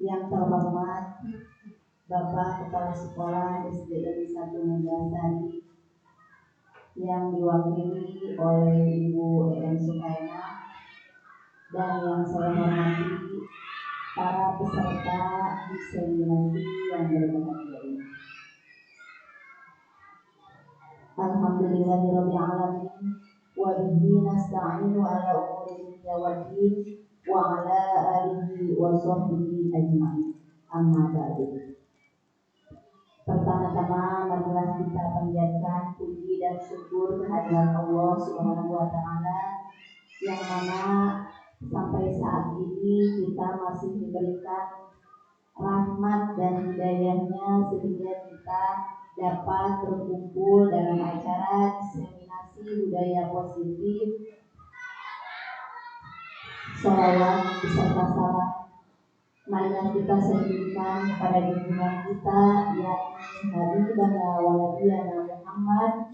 Yang terhormat Bapak Kepala Sekolah SDN 1 Neglasari yang diwakili oleh Ibu EM Sukaina, dan yang saya hormati para peserta diseminasi yang berbahagia ini. Alhamdulillahirabbil alamin wa bihi nasta'inu ala umuri dunya waddin wa ala alihi wa sahbihi ajma'in. Amma ba'du. Pertama-tama marilah kita panjatkan puji dan syukur kehadirat Allah Subhanahu wa taala yang mana sampai saat ini kita masih diberikan rahmat dan hidayahnya sehingga kita dapat berkumpul dalam acara diseminasi budaya positif, sholawat beserta salam. Marilah kita sendirikan pada junjungan kita, yakni Habibana wa Nabiyana Muhammad,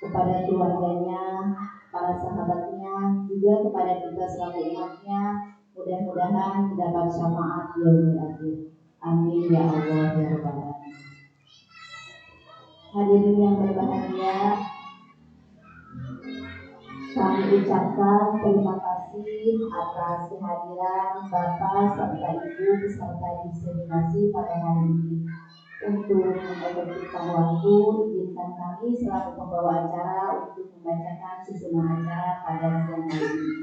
kepada keluarganya, para sahabatnya, juga kepada kita selaku umatnya. Mudah-mudahan mendapat syafaat yaumil akhir. Amin ya Allah ya Rabbal alamin. Hadirin yang berbahagia, kami ucapkan terima kasih atas kehadiran Bapak serta Ibu beserta diseminasi pada hari ini. Untuk mengefektifkan waktu, izinkan kami selaku pembawa acara untuk membacakan susunan acara pada siang hari ini.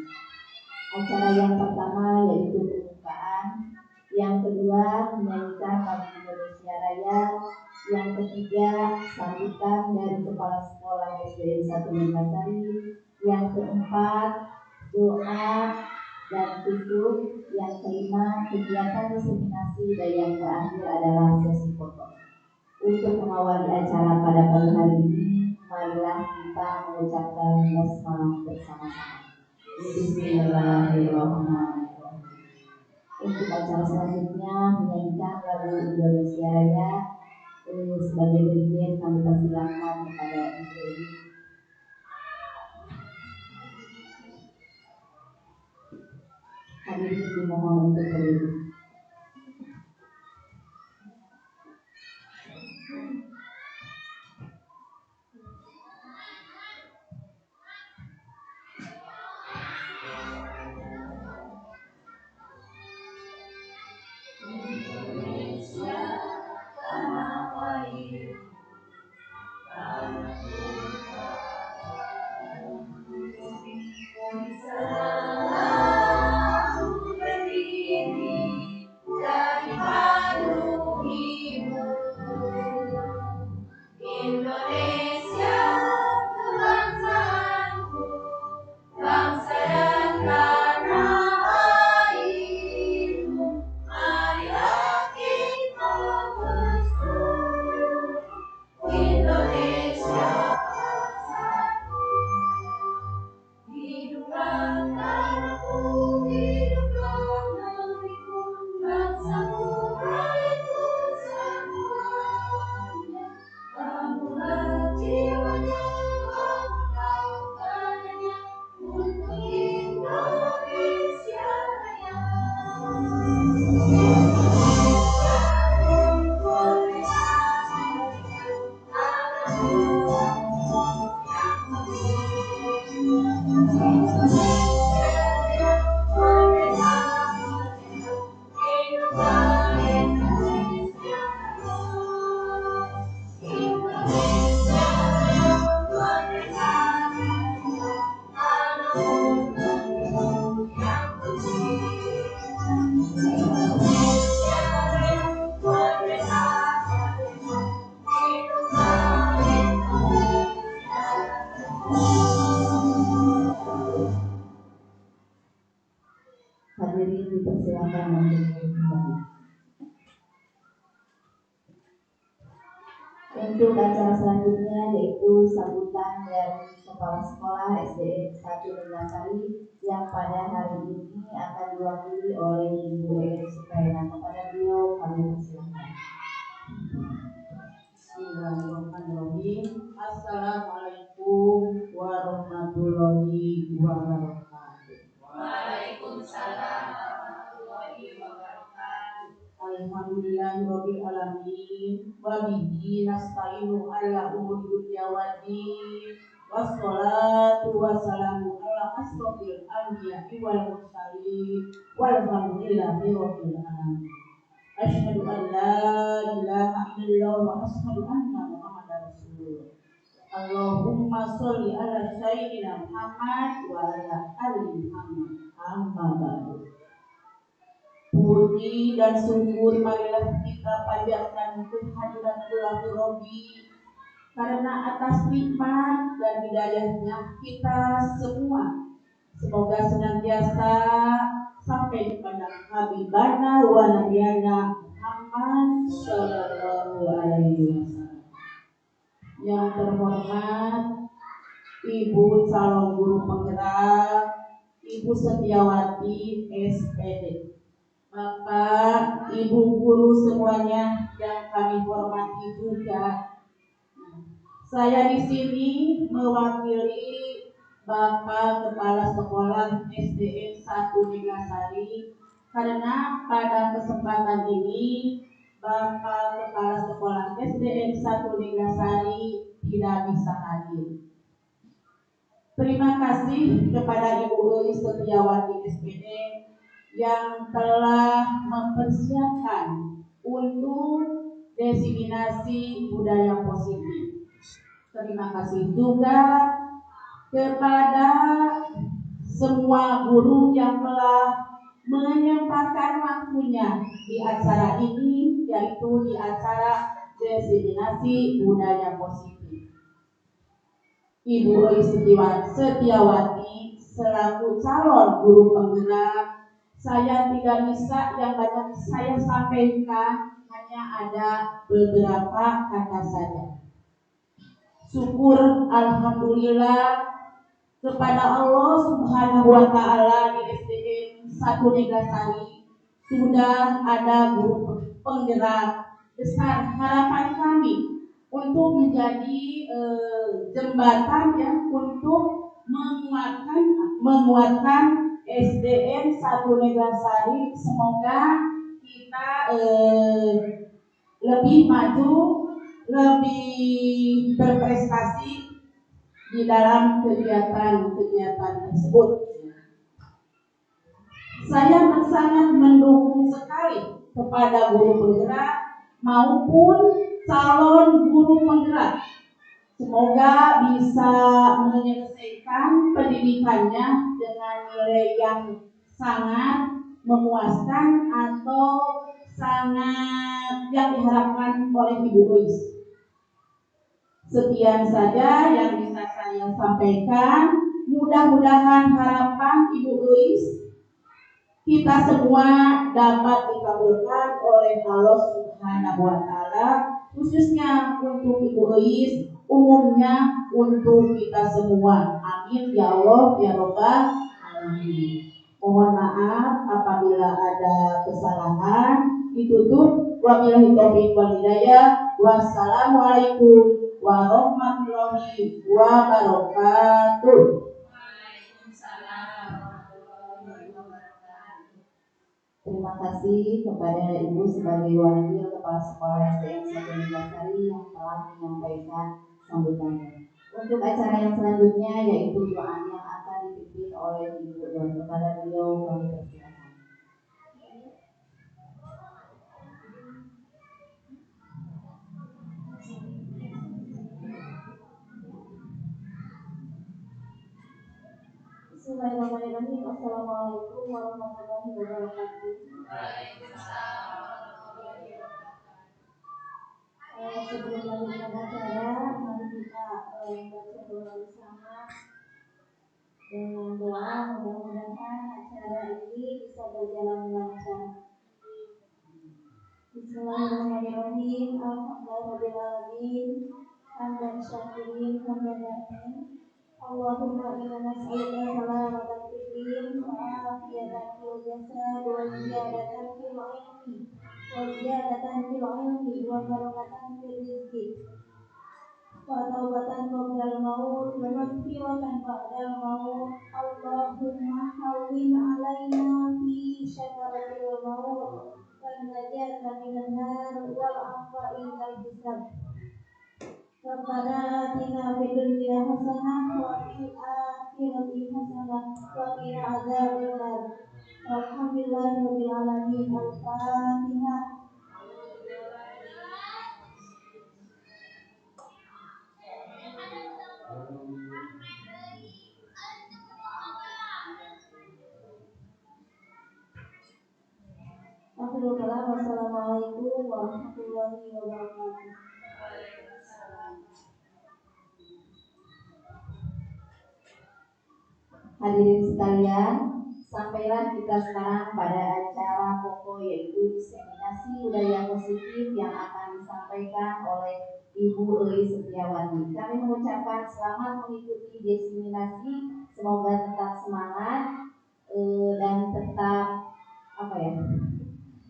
Acara yang pertama yaitu pembukaan, yang kedua menyanyikan lagu Indonesia Raya, yang ketiga sambutan dari Kepala Sekolah SDN 1 Neglasari, yang keempat doa dan tutup, yang kelima kegiatan diseminasi, dan yang terakhir adalah sesi foto. Untuk mengawali acara pada pagi hari ini, marilah kita mengucapkan basmalah bersama-sama. Bismillahirrahmanirrahim. Untuk acara selanjutnya menyanyikan lagu Indonesia Raya. Sebagai berikut kami persilakan kepada Ibu Edi. Hadirin dimohon untuk berdiri. Indonesia tanah air, selalu berdiri dari padu ibu. Indonesia kebangsaanku, bangsa dan tanah airmu. Marilah kita bersatu, Indonesia bersatu. Hiduplah tanahku, hiduplah negeriku, bangsaku, rakyatku semuanya. Bangunlah jiwanya, bangunlah badannya untuk Indonesia Raya. Hadirin dipersilakan untuk kembali. Untuk acara selanjutnya yaitu sambutan dari Kepala Sekolah SDN 1 Neglasari yang pada hari ini akan diwakili oleh Ibu EM Sukaina. Kepada beliau kami persilakan. Bismillahirrahmanirrahim. Assalamualaikum warahmatullahi wabarakatuh. Waalaikumsalam. wa bihi nasta'inu ala umuri dunya waddin. Wassalatu wassalamu ala asrofil anbiya'i wal mursalin walhamdulillahi rabbil alamin. Asyhadu an la ilaha illallah wa asyhadu anna Muhammadar Rasulullah. Allahumma sholli ala sayyidina Muhammad wa ala ali Muhammad. Amma ba'du. Puji dan syukur marilah kita panjatkan kehadirat Ilahi Rabbi karena atas nikmat dan hidayahnya kita semua. Semoga senantiasa sampai kepada Habibana wa Nabiyana Muhammad sallallahu alaihi wasallam. Yang terhormat Ibu calon guru penggerak, Ibu Setiawati SPD, Bapak, Ibu guru semuanya yang kami hormati juga. Saya di sini mewakili Bapak Kepala Sekolah SDN 1 Neglasari karena pada kesempatan ini Bapak Kepala Sekolah SDN 1 Neglasari tidak bisa hadir. Terima kasih kepada Ibu Setiawati SPD yang telah mempersiapkan untuk diseminasi budaya positif. Terima kasih juga kepada semua guru yang telah menyempatkan waktunya di acara ini, yaitu di acara diseminasi budaya positif. Ibu Setiawati selaku calon guru penggerak, saya tidak bisa yang banyak saya sampaikan, hanya ada beberapa kata saja. Syukur alhamdulillah kepada Allah Subhanahu wa taala di SDN 1 Neglasari sudah ada guru penggerak. Besar harapan kami untuk menjadi jembatan ya untuk menguatkan SDN 1 Neglasari. Semoga kita lebih maju, lebih berprestasi di dalam kegiatan-kegiatan tersebut. Saya sangat mendukung sekali kepada guru penggerak maupun calon guru penggerak. Semoga bisa menyelesaikan pendidikannya dengan nilai yang sangat memuaskan atau sangat yang diharapkan oleh Ibu Uis. Sekian saja yang bisa saya sampaikan. Mudah-mudahan harapan Ibu Uis kita semua dapat dikabulkan oleh Allah Subhanahu wa taala, khususnya untuk Ibu Uis, umumnya untuk kita semua. Amin ya Allah ya Rabbal alamin. Mohon maaf apabila ada kesalahan. Ditutup wabillahi taufiq wal hidayah. Wassalamualaikum warahmatullahi wabarakatuh. Terima kasih kepada Ibu sebagai wakil Kepala Sekolah SDN 1 Neglasari yang telah menyampaikan sambutannya. Untuk acara yang selanjutnya yaitu doa yang akan dipimpin oleh Ibu dan kepada beliau kami persilakan. Bismillahirrahmanirrahim. Assalamualaikum warahmatullahi wabarakatuh. Sebelum melanjutkan acara, mari kita baca doa bersama. Dengan doa mudah-mudahan acara ini bisa berjalan lancar. Bismillahirrahmanirrahim. Alhamdulillahirrahmanirrahim. Hamdan syakirin hamdan na'imin. Allahumma inna nas'aluka salamatan fid din wa afiyatan fil jasad wa ziyadatan fil ilmi wa barakatan fil rizqi wa taubatan qabla al-maut wa maghfiratan ba'da al-maut. Allahumma hawwin 'alaina fi syakaratil maut wan najata minan nar wal 'afwa indal hisab. Rabbana atina fid dunya hasanah wa fil akhirati hasanah wa qina adzabannar. Alhamdulillahirabbil alamin. Al-Fatihah. Wassalamualaikum warahmatullahi wabarakatuh. Hadirin sekalian, sampailah kita sekarang pada acara pokok yaitu diseminasi budaya positif yang akan disampaikan oleh Ibu Elis Setiawati. Kami mengucapkan selamat mengikuti diseminasi, semoga tetap semangat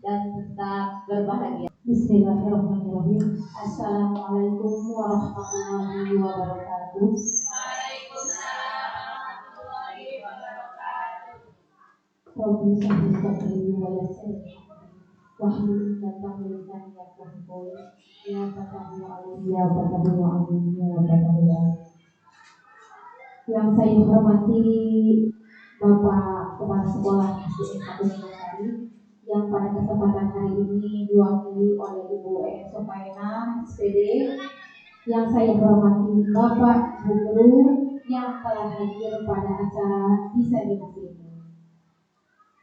dan tetap berbahagia. Bismillahirrahmanirrahim. Assalamualaikum warahmatullahi wabarakatuh. Rabbi sahli sadri wa yassir wahlul 'uqdatam min lisani yafqahu qawli. Ya fatahu alim ya fatahu alim ya fatahu alim. Yang saya hormati Bapak Kepala Sekolah SDN 1 Megasari, yang pada kesempatan hari ini diwakili oleh Ibu EM Sopaina SPD. Yang saya hormati Bapak Ibu Guru yang telah hadir pada acara diseminasi ini.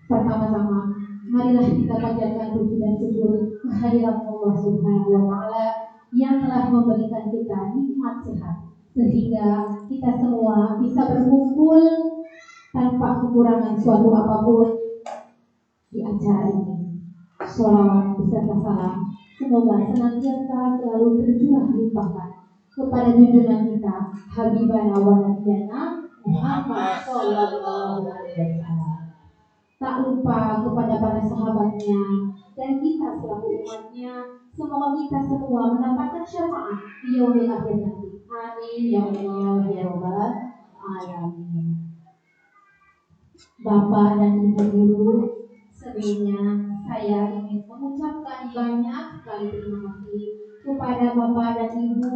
Pertama-tama, marilah kita panjatkan puji dan syukur kehadirat Allah Subhanahu wa Ta'ala yang telah memberikan kita nikmat sehat, sehingga kita semua bisa berkumpul tanpa kekurangan suatu apapun di acara ini. Sholawat beserta salam semoga senantiasa selalu tercurah limpahkan kepada junjungan kita Habibana wa Nabiyana Muhammad sallallahu alaihi wasallam. Tak lupa kepada para sahabatnya dan kita selaku umatnya, semoga kita semua mendapatkan syafaat di yaumil akhir nanti. Amin ya Allah ya rabbal alamin. Bapak dan Ibu Guru, sebelumnya saya ingin mengucapkan banyak sekali terima kasih kepada Bapak dan Ibu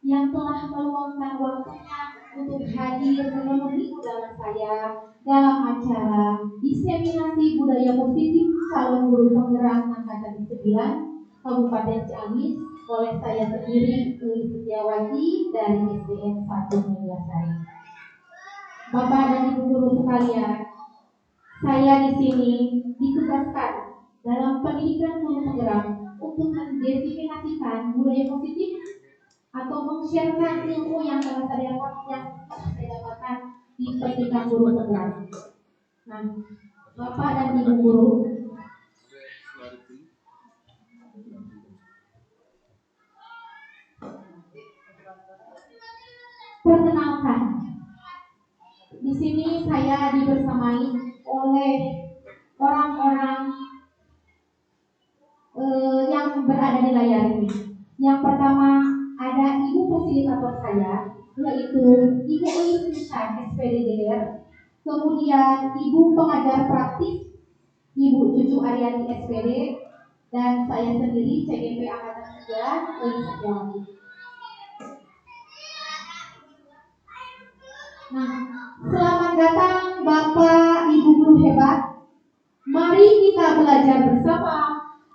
yang telah meluangkan waktunya untuk hadir memenuhi undangan saya dalam acara diseminasi budaya positif calon guru penggerak angkatan 9 Kabupaten Ciamis oleh saya sendiri, Elis Setiawati dari SDN 1 Megasari. Bapak dan Ibu guru sekalian, saya di sini ditugaskan dalam pendidikan guru penggerak untuk mendiseminasikan budaya positif atau meng-sharekan ilmu yang telah saya dapatkan di pendidikan guru penggerak. Nah, Bapak dan Ibu guru, perkenalkan, di sini saya dibersamai oleh orang-orang yang berada di layar ini. Yang pertama ada ibu fasilitator saya, yaitu Ibu Elis SPD DR. Kemudian ibu pengajar praktis, Ibu Cucu Ariani SPD, dan saya sendiri CGP Angkatan 3 Elis Setiawati. Nah, selamat datang Bapak Ibu guru hebat. Mari kita belajar bersama,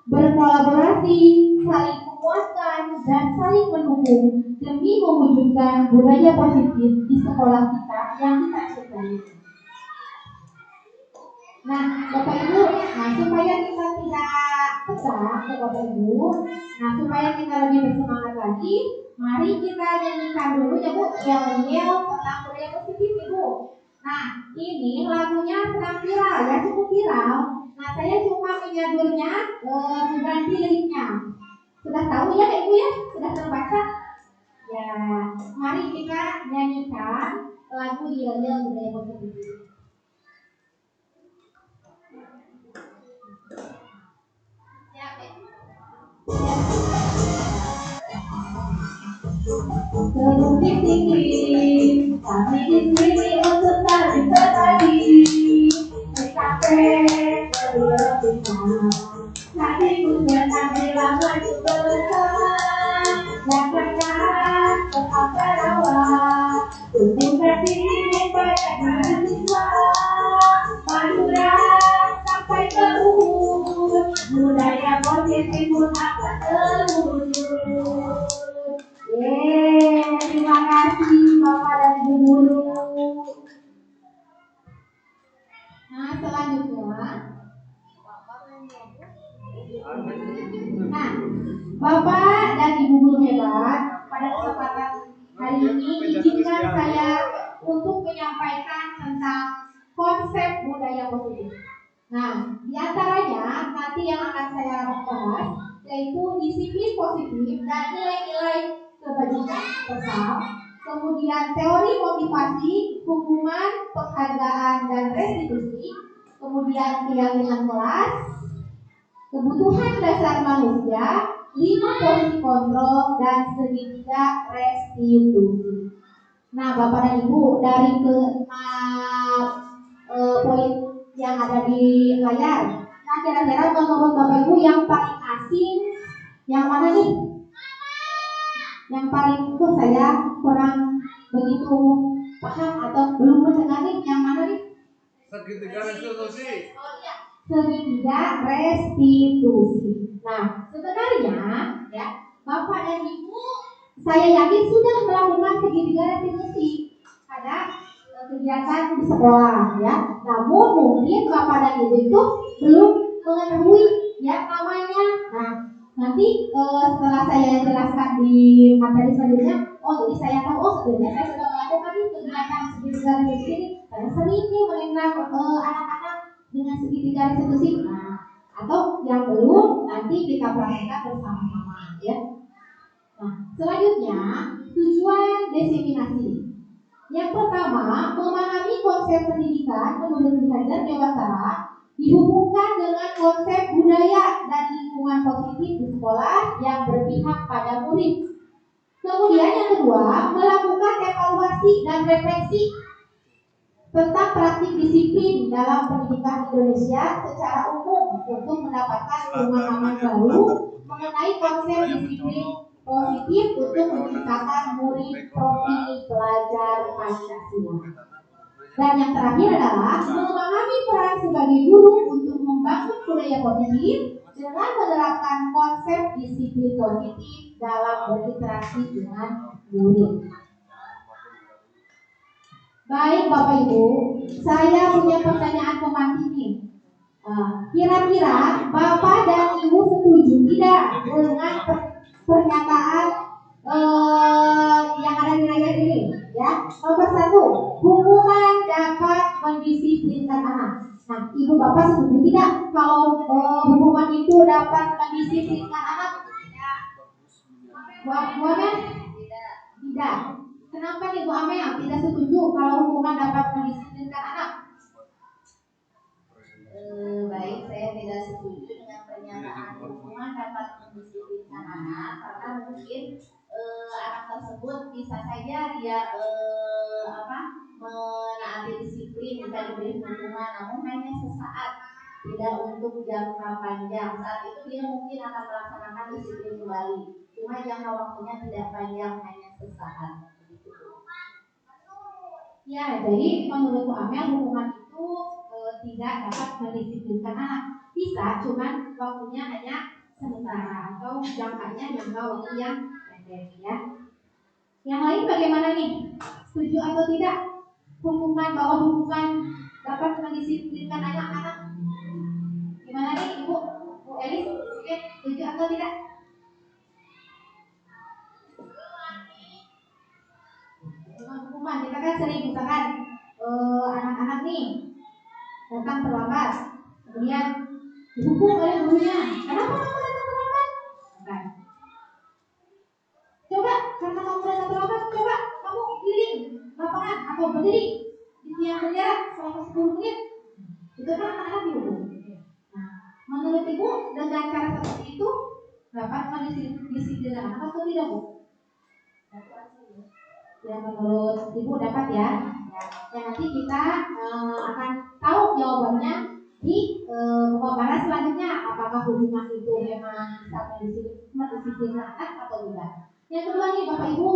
berkolaborasi, saling menguatkan dan saling mendukung demi mewujudkan budaya positif di sekolah kita yang kita cintai. Nah, Bapak Ibu, supaya kita tidak pecah, Bapak Ibu, supaya kita lebih bersemangat lagi, mari kita nyanyikan dulu ya Bu, yel-yel tentang budaya positif Ibu. Nah, ini lagunya sedang viral ya, cukup viral. Nah, saya cuma menyadurnya mengganti liriknya. Sudah tahu ya Ibu ya? Sudah terbaca? Ya, mari kita nyanyikan lagu yel-yel budaya positif. Terus tinggi, kami di sini untuk saling berbagi. Estafet berlebih, nanti ku senang bila maju bersama. dari siswa Madura sampai ke Ubud, budaya positif pun akan terwujud. Terima kasih Bapak dan Ibu Guru. Nah, selanjutnya, Bapak dan Ibu Guru hebat, pada kesempatan hari ini izinkan saya untuk menyampaikan tentang konsep budaya positif. Nah, di antaranya nanti yang akan saya bahas yaitu disiplin positif dan nilai-nilai kebajikan universal, kemudian teori motivasi, hukuman, penghargaan dan restitusi, kemudian keyakinan kelas, kebutuhan dasar manusia, 5 posisi kontrol, dan segitiga restitusi. Nah, Bapak dan Ibu, dari poin yang ada di layar, nah kira-kira menurut Bapak Ibu yang paling asing yang mana nih? Yang paling itu saya kurang begitu paham atau belum mendengar nih, yang mana nih? Segitiga restitusi. Segitiga restitusi. Nah, sebenarnya ya, Bapak dan Ibu saya yakin sudah melakukan segitiga restitusi pada kegiatan di sekolah ya. Namun mungkin Bapak dan Ibu itu belum mengetahui ya namanya. Nah, nanti setelah saya jelaskan di materi selanjutnya, oh jadi saya tahu, oh sebenarnya saya sudah melakukan kegiatan segitiga restitusi ini. Saya sering nih mengenal anak-anak dengan segitiga restitusi. Nah, atau yang belum nanti kita praktekkan bersama-sama ya. Nah, selanjutnya tujuan diseminasi. Yang pertama, memahami konsep pendidikan menurut Ki Hajar Dewantara dihubungkan dengan konsep budaya dan lingkungan positif di sekolah yang berpihak pada murid. Kemudian yang kedua, melakukan evaluasi dan refleksi tentang praktik disiplin dalam pendidikan Indonesia secara umum untuk mendapatkan pemahaman baru mengenai konsep disiplin positif untuk menciptakan murid profil pelajar Pancasila. Dan yang terakhir adalah memahami peran sebagai guru untuk membangun budaya positif dengan menerapkan konsep disiplin positif dalam berinteraksi dengan murid. Baik Bapak Ibu, saya punya pertanyaan pemantik nih. Kira-kira Bapak dan Ibu setuju tidak dengan pernyataan yang ada di layar ini? Ya, nomor 1, hukuman dapat mendisiplinkan anak. Nah, Ibu Bapak setuju tidak kalau hukuman itu dapat mendisiplinkan anak? Bu Amel? Tidak. Kenapa nih Bu Amel tidak setuju kalau hukuman dapat mendisiplinkan anak? Baik, saya tidak setuju dengan pernyataan hukuman dapat mendisiplinkan anak karena mungkin anak tersebut bisa saja dia menaati disiplin jika diberi hukuman, namun hanya sesaat, tidak untuk jangka panjang. Saat itu dia mungkin akan melaksanakan disiplin kembali, cuma jangka waktunya tidak panjang, hanya sesaat. Ya, jadi menurut Bu Amel hukuman itu tidak dapat mendisiplinkan anak. Bisa, cuman waktunya hanya sementara atau jangkanya jangka waktu yang pendek ya. Yang lain bagaimana nih? Setuju atau tidak? Bahwa hukuman dapat mendisiplinkan anak-anak. Gimana nih Ibu? Bu Elis, setuju atau tidak? Dengan hukuman, kita kan sering misalkan anak-anak nih datang terlambat, kemudian dihukum oleh gurunya. Kenapa kamu datang terlambat? Bukan. Coba karena kamu datang terlambat, coba kamu keliling lapangan atau berdiri di tiang bendera selama 10 menit. Itu kan anak-anak dihukum. Nah, menurut Ibu dengan cara seperti itu dapat mendisiplinkan anak atau tidak, Bu? Ya, menurut Ibu dapat ya. Ya, nanti kita akan tahu jawabannya di pemaparan selanjutnya, apakah hukuman itu memang bisa mendisiplinkan anak atau tidak. Yang kedua nih Bapak Ibu,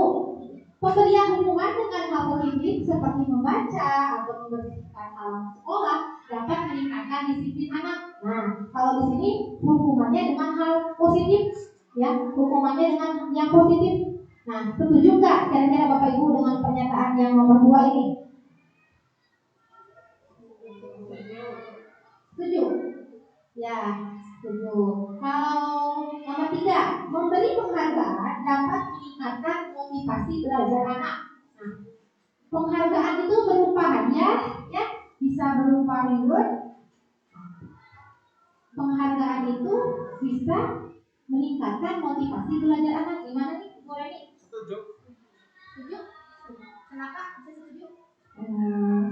Pemberian hukuman dengan hal positif seperti membaca atau membersihkan halaman sekolah dapat meningkatkan disiplin anak. Nah, kalau di sini hukumannya dengan hal positif, ya, hukumannya dengan yang positif. Nah, setuju nggak kira-kira Bapak Ibu dengan pernyataan yang nomor 2 ini? Setuju? Ya, setuju. Kalau nomor 3, memberi penghargaan dapat meningkatkan motivasi belajar anak. Nah, penghargaan itu berupa hadiah, ya, bisa berupa reward. Penghargaan itu bisa meningkatkan motivasi belajar anak. Gimana nih, Bu Reni? Setuju. Setuju? Kenapa bisa setuju?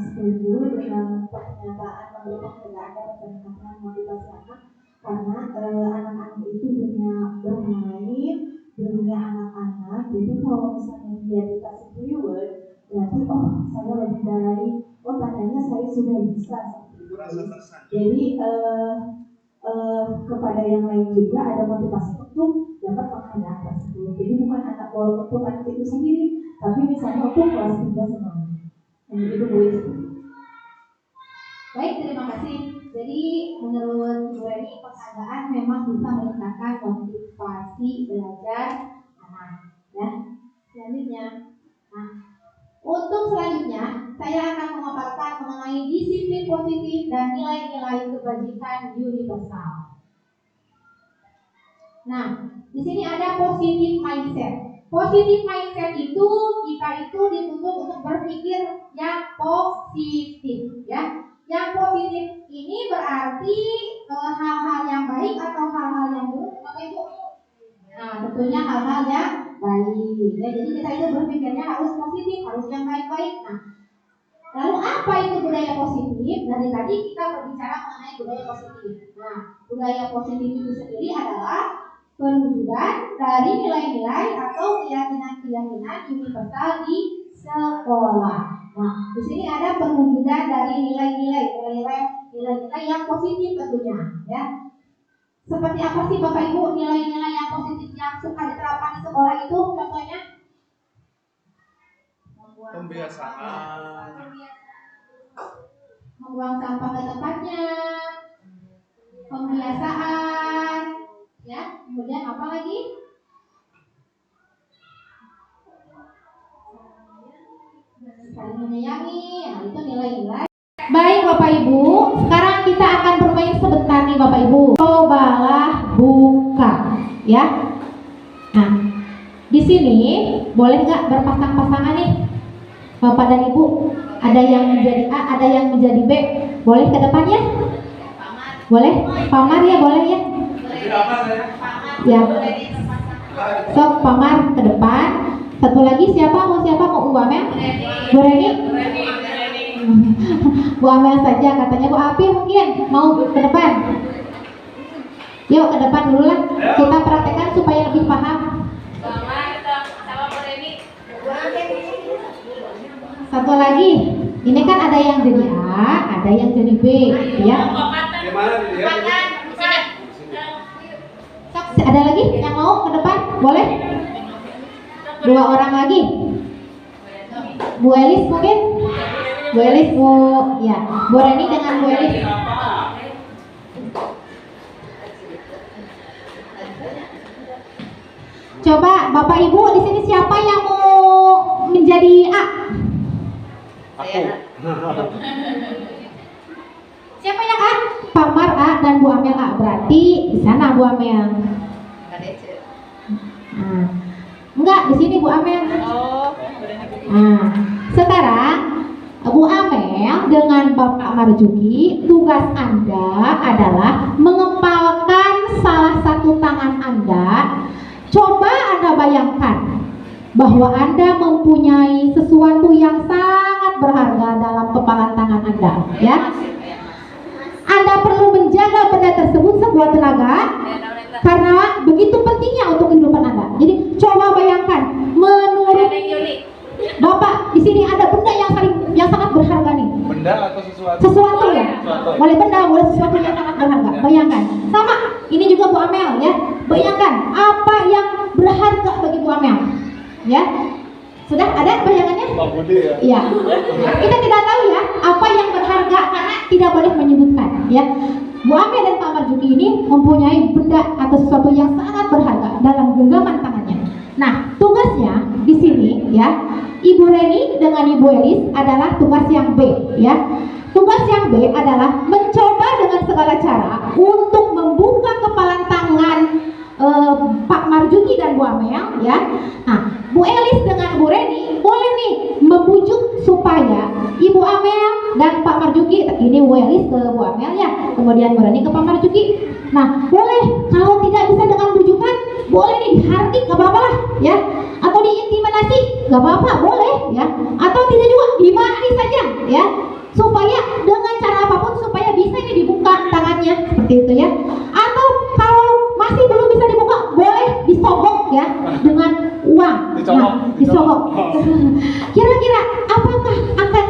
Setuju dengan pernyataan memberi penghargaan dapat meningkatkan motivasi anak, karena anak-anak itu dunia bermain, dunia anak-anak. Jadi kalau misalnya dia dikasih reward, berarti saya lebih baik, tandanya saya sudah bisa. Merasa tersanjung. Jadi kepada yang lain juga ada motivasi untuk dapat penghargaan tersebut. Jadi bukan anak untuk anak itu sendiri, tapi misalnya untuk kelas 3 semuanya. Itu Bu. Baik, terima kasih. Jadi menurut Bu Reni, penghargaan memang bisa meningkatkan motivasi belajar anak. Ya, selanjutnya. Nah, untuk selanjutnya saya akan memaparkan mengenai disiplin positif dan nilai-nilai kebajikan universal. Nah, di sini ada positive mindset. Positive mindset itu kita itu dituntut untuk berpikir yang positif, ya. Yang positif ini berarti hal-hal yang baik atau hal-hal yang buruk, Bapak Ibu? Nah, tentunya hal-hal yang baik. Ya, jadi kita itu berpikirnya harus positif, harus yang baik-baik. Nah, lalu apa itu budaya positif? Dari tadi kita berbicara mengenai budaya positif. Nah, budaya positif itu sendiri adalah perwujudan dari nilai-nilai atau keyakinan-keyakinan universal di sekolah. Nah, di sini ada perwujudan dari nilai-nilai yang positif tentunya, ya. Seperti apa sih Bapak Ibu nilai-nilai yang positif yang suka diterapkan di sekolah itu? Contohnya? Pembiasaan. Membuang sampah ke tempatnya, pembiasaan, ya. Kemudian apa lagi? Saling menyayangi, nah itu nilai-nilai. Baik Bapak Ibu, sekarang kita akan bermain sebentar nih Bapak Ibu. Cobalah buka, ya. Nah, di sini boleh nggak berpasang-pasangan nih, Bapak dan Ibu? Ada yang menjadi A, ada yang menjadi B. Boleh ke depan ya? Boleh? Pamar ya, boleh ya? Ya. Sok Pamar ke depan. Satu lagi siapa? Mau Bu Amel? Bu Reni? Bu Amel saja, katanya Bu Api mungkin mau ke depan. Yuk ke depan dulu lah. Kita praktekkan supaya lebih paham. Satu lagi, ini kan ada yang jadi A, ada yang jadi B, ya. Ada lagi yang mau ke depan? Boleh? 2 orang lagi. Bu Elis mungkin? Bu Elis, ya. Bu Reni dengan Bu Elis. Coba Bapak Ibu di sini siapa yang mau menjadi A? Aku. Siapa yang A? Pamar A dan Bu Amel A. Berarti di sana Bu Amel. Nah, enggak, di sini Bu Amel. Nah, sekarang Bu Amel dengan Bapak Marjuki, tugas Anda adalah mengepalkan salah satu tangan Anda. Coba Anda bayangkan bahwa Anda mempunyai sesuatu yang sangat berharga dalam kepalan tangan Anda, ya. Anda perlu menjaga benda tersebut sekuat tenaga karena begitu pentingnya untuk kehidupan Anda. Jadi coba bayangkan, menurut Bapak di sini ada benda yang sangat berharga nih. Benda atau sesuatu? Sesuatu ya. Boleh benda, boleh sesuatu yang sangat berharga. Bayangkan. Sama, ini juga Bu Amel ya. Bayangkan apa yang berharga bagi Bu Amel. Ya. Sudah ada bayangannya? Pak Budi ya. Iya. Kita tidak tahu ya apa yang berharga karena tidak boleh menyebutkan ya. Bu Ame dan Pak Marjuki ini mempunyai benda atau sesuatu yang sangat berharga dalam genggaman tangannya. Nah, tugasnya di sini ya, Ibu Reni dengan Ibu Elis adalah tugas yang B ya. Tugas yang B adalah mencoba dengan segala cara untuk membuka kepalan tangan Pak Marjuki dan Bu Amel ya. Nah, Bu Elis dengan Bu Reni boleh nih membujuk supaya Ibu Amel dan Pak Marjuki, ini Bu Elis ke Bu Amel ya, kemudian Bu Reni ke Pak Marjuki. Nah, boleh kalau tidak bisa dengan bujukan, boleh nih dihardik, gak apa-apa lah ya, atau diintimidasi, gak apa-apa, boleh ya, atau tidak juga dimarahi saja ya, supaya dengan cara apapun supaya bisa ini dibuka tangannya seperti itu ya. Atau kalau masih belum bisa dibuka, boleh disogok ya dengan uang. Disogok. Kira-kira apakah akan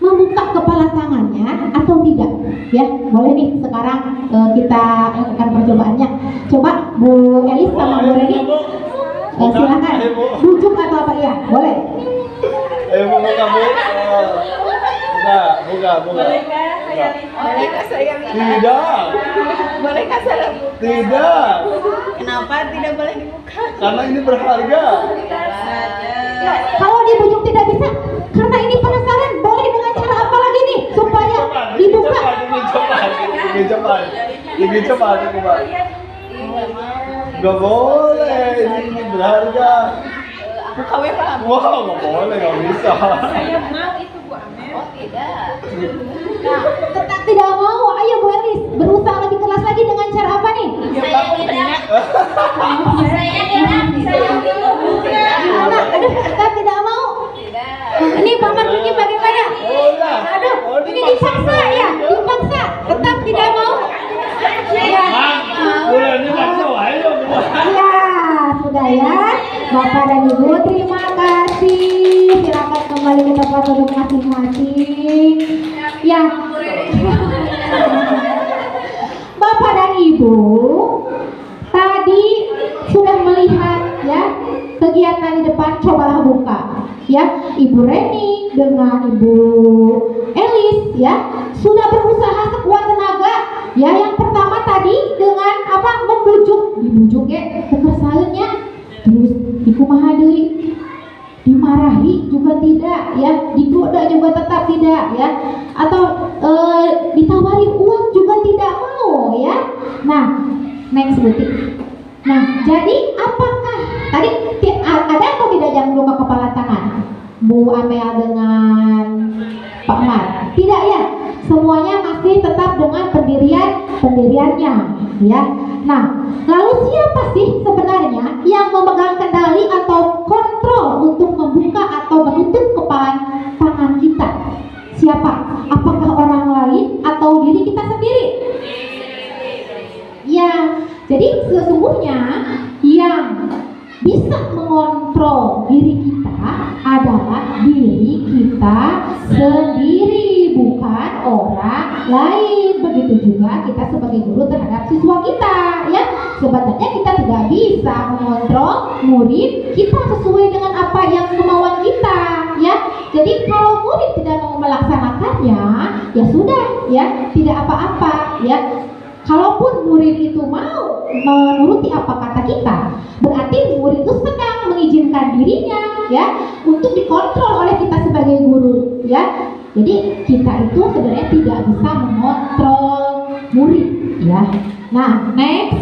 membuka kepala tangannya atau tidak? Ya, boleh nih sekarang kita lakukan percobaannya. Coba Bu Elis sama Bu Reni, silakan bujuk atau apa ya? Boleh. Ayo buka kamu. Buka. Bolehkah saya lihat? Bolehkah saya lihat? Tidak. Bolehkah saya buka? Tidak. Kenapa tidak boleh dibuka? Karena ini berharga. Kalau dibujuk tidak bisa, karena ini penasaran, boleh dengan cara apa lagi nih supaya dibuka? Ini cepat. Gak boleh, ini berharga. Buka WA. Wow, gak boleh, gak bisa. Saya mau itu Bu Amel. Oh tidak. Nah, tetap tidak mau. Ayo Bu Elis, berusaha lebih keras lagi dengan cara apa nih? Saya tidak. Gimana? Aduh, tetap tidak mau. Ini Pak Marjuki bagaimana? Aduh, ini dipaksa ya, dipaksa. Tetap tidak mau. Ya. Ini maksa wae dong. Ya, sudah ya. Bapak dan Ibu, terima kasih. Silakan kembali ke tempat duduk masing-masing. Ya. Bapak dan Ibu, tadi sudah melihat ya kegiatan di depan, cobalah buka. Ya, Ibu Reni dengan Ibu Elis ya sudah berusaha sekuat tenaga. Ya, yang pertama tadi dengan apa? Membujuk, dibujuk ya, kekersaannya, terus dikumaha deui, dimarahi juga tidak ya, digoda juga tetap tidak ya, atau ditawari uang juga tidak mau ya. Nah, next butik. Nah, jadi apakah tadi ada atau tidak yang luka kepala tangan? Bu Amel dengan Pak Mar? Tidak ya, semuanya masih tetap dengan pendiriannya ya. Nah, lalu siapa sih sebenarnya yang memegang kendali atau kontrol untuk membuka atau menutup kepala tangan kita? Siapa? Apakah orang lain atau diri kita sendiri? Ya, jadi sesungguhnya yang bisa mengontrol diri kita adalah diri kita sendiri, bukan orang lain. Begitu juga kita sebagai guru terhadap siswa kita ya. Sebenarnya kita tidak bisa mengontrol murid kita sesuai dengan apa yang kemauan kita ya. Jadi kalau murid tidak mau melaksanakannya, ya sudah ya, tidak apa-apa ya. Kalaupun murid itu mau menuruti apa kata kita, berarti murid itu sedang mengizinkan dirinya ya untuk dikontrol oleh kita sebagai guru ya. Jadi kita itu sebenarnya tidak bisa mengontrol murid ya. Nah, next.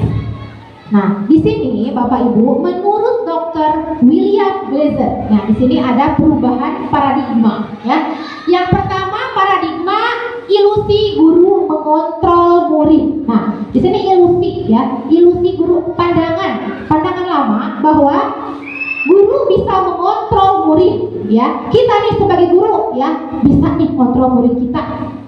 Nah, di sini Bapak Ibu, menurut Dr. William Glaser, nah di sini ada perubahan paradigma ya. Yang pertama, paradigma ilusi guru mengontrol murid. Nah, di sini ilusi ya, ilusi guru, pandangan lama bahwa guru bisa mengontrol murid ya. Kita nih sebagai guru ya bisa nih kontrol murid kita.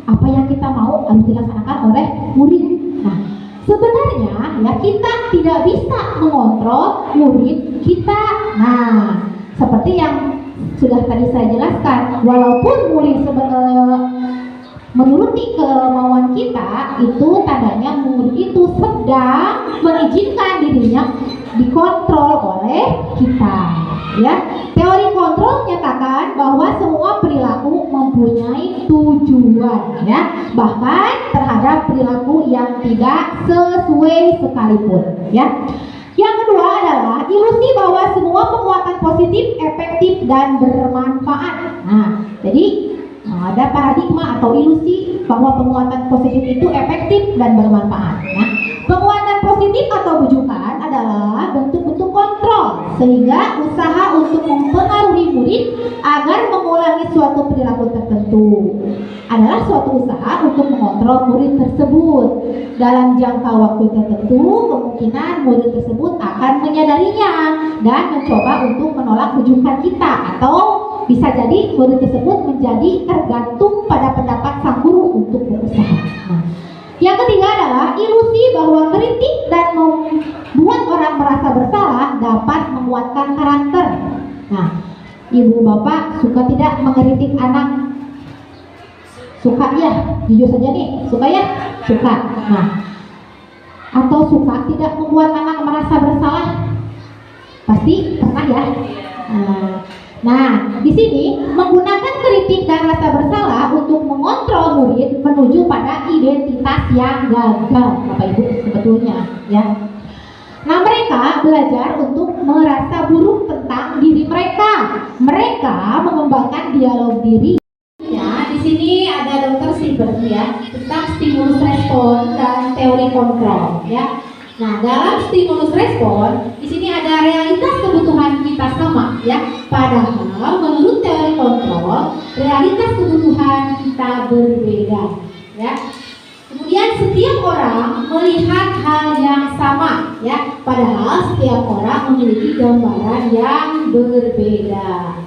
Apa yang kita mau harus dilaksanakan oleh murid. Nah, sebenarnya ya kita tidak bisa mengontrol murid kita. Nah, seperti yang sudah tadi saya jelaskan, walaupun murid menuruti kemauan kita, itu tandanya murid itu sedang mengizinkan dirinya dikontrol oleh kita ya. teori kontrol menyatakan bahwa semua perilaku mempunyai tujuan, ya, bahkan terhadap perilaku yang tidak sesuai sekalipun, ya. Yang kedua adalah ilusi bahwa semua penguatan positif efektif dan bermanfaat. Nah, jadi ada paradigma atau ilusi bahwa penguatan positif itu efektif dan bermanfaat. Nah, penguatan positif atau bujukan adalah bentuk-bentuk kontrol sehingga usaha untuk mempengaruhi murid agar mengulangi suatu perilaku tertentu adalah suatu usaha untuk mengontrol murid tersebut. Dalam jangka waktu tertentu, kemungkinan murid tersebut akan menyadarinya dan mencoba untuk menolak bujukan kita, atau bisa jadi murid tersebut menjadi tergantung pada pendapat sang guru untuk berusaha. Nah, yang ketiga adalah ilusi bahwa kritik dan membuat orang merasa bersalah dapat menguatkan karakter. Nah, ibu bapak suka tidak mengkritik anak? Suka ya, jujur saja nih, suka ya? Suka. Nah, atau suka tidak membuat anak merasa bersalah? Pasti pernah ya. Nah, di sini menggunakan kritik dan rasa bersalah untuk mengontrol murid menuju pada identitas yang gagal, Bapak Ibu, sebetulnya, ya. Nah, mereka belajar untuk merasa buruk tentang diri mereka. Mereka mengembangkan dialog diri. Ya, di sini ada Dr. Siebert ya tentang stimulus respon dan teori kontrol, ya. Nah, dalam stimulus respon di sini ada realitas kebutuhan kita sama, ya. Padahal menurut teori kontrol realitas kebutuhan kita berbeda, ya. Kemudian setiap orang melihat hal yang sama, ya. Padahal setiap orang memiliki gambaran yang berbeda.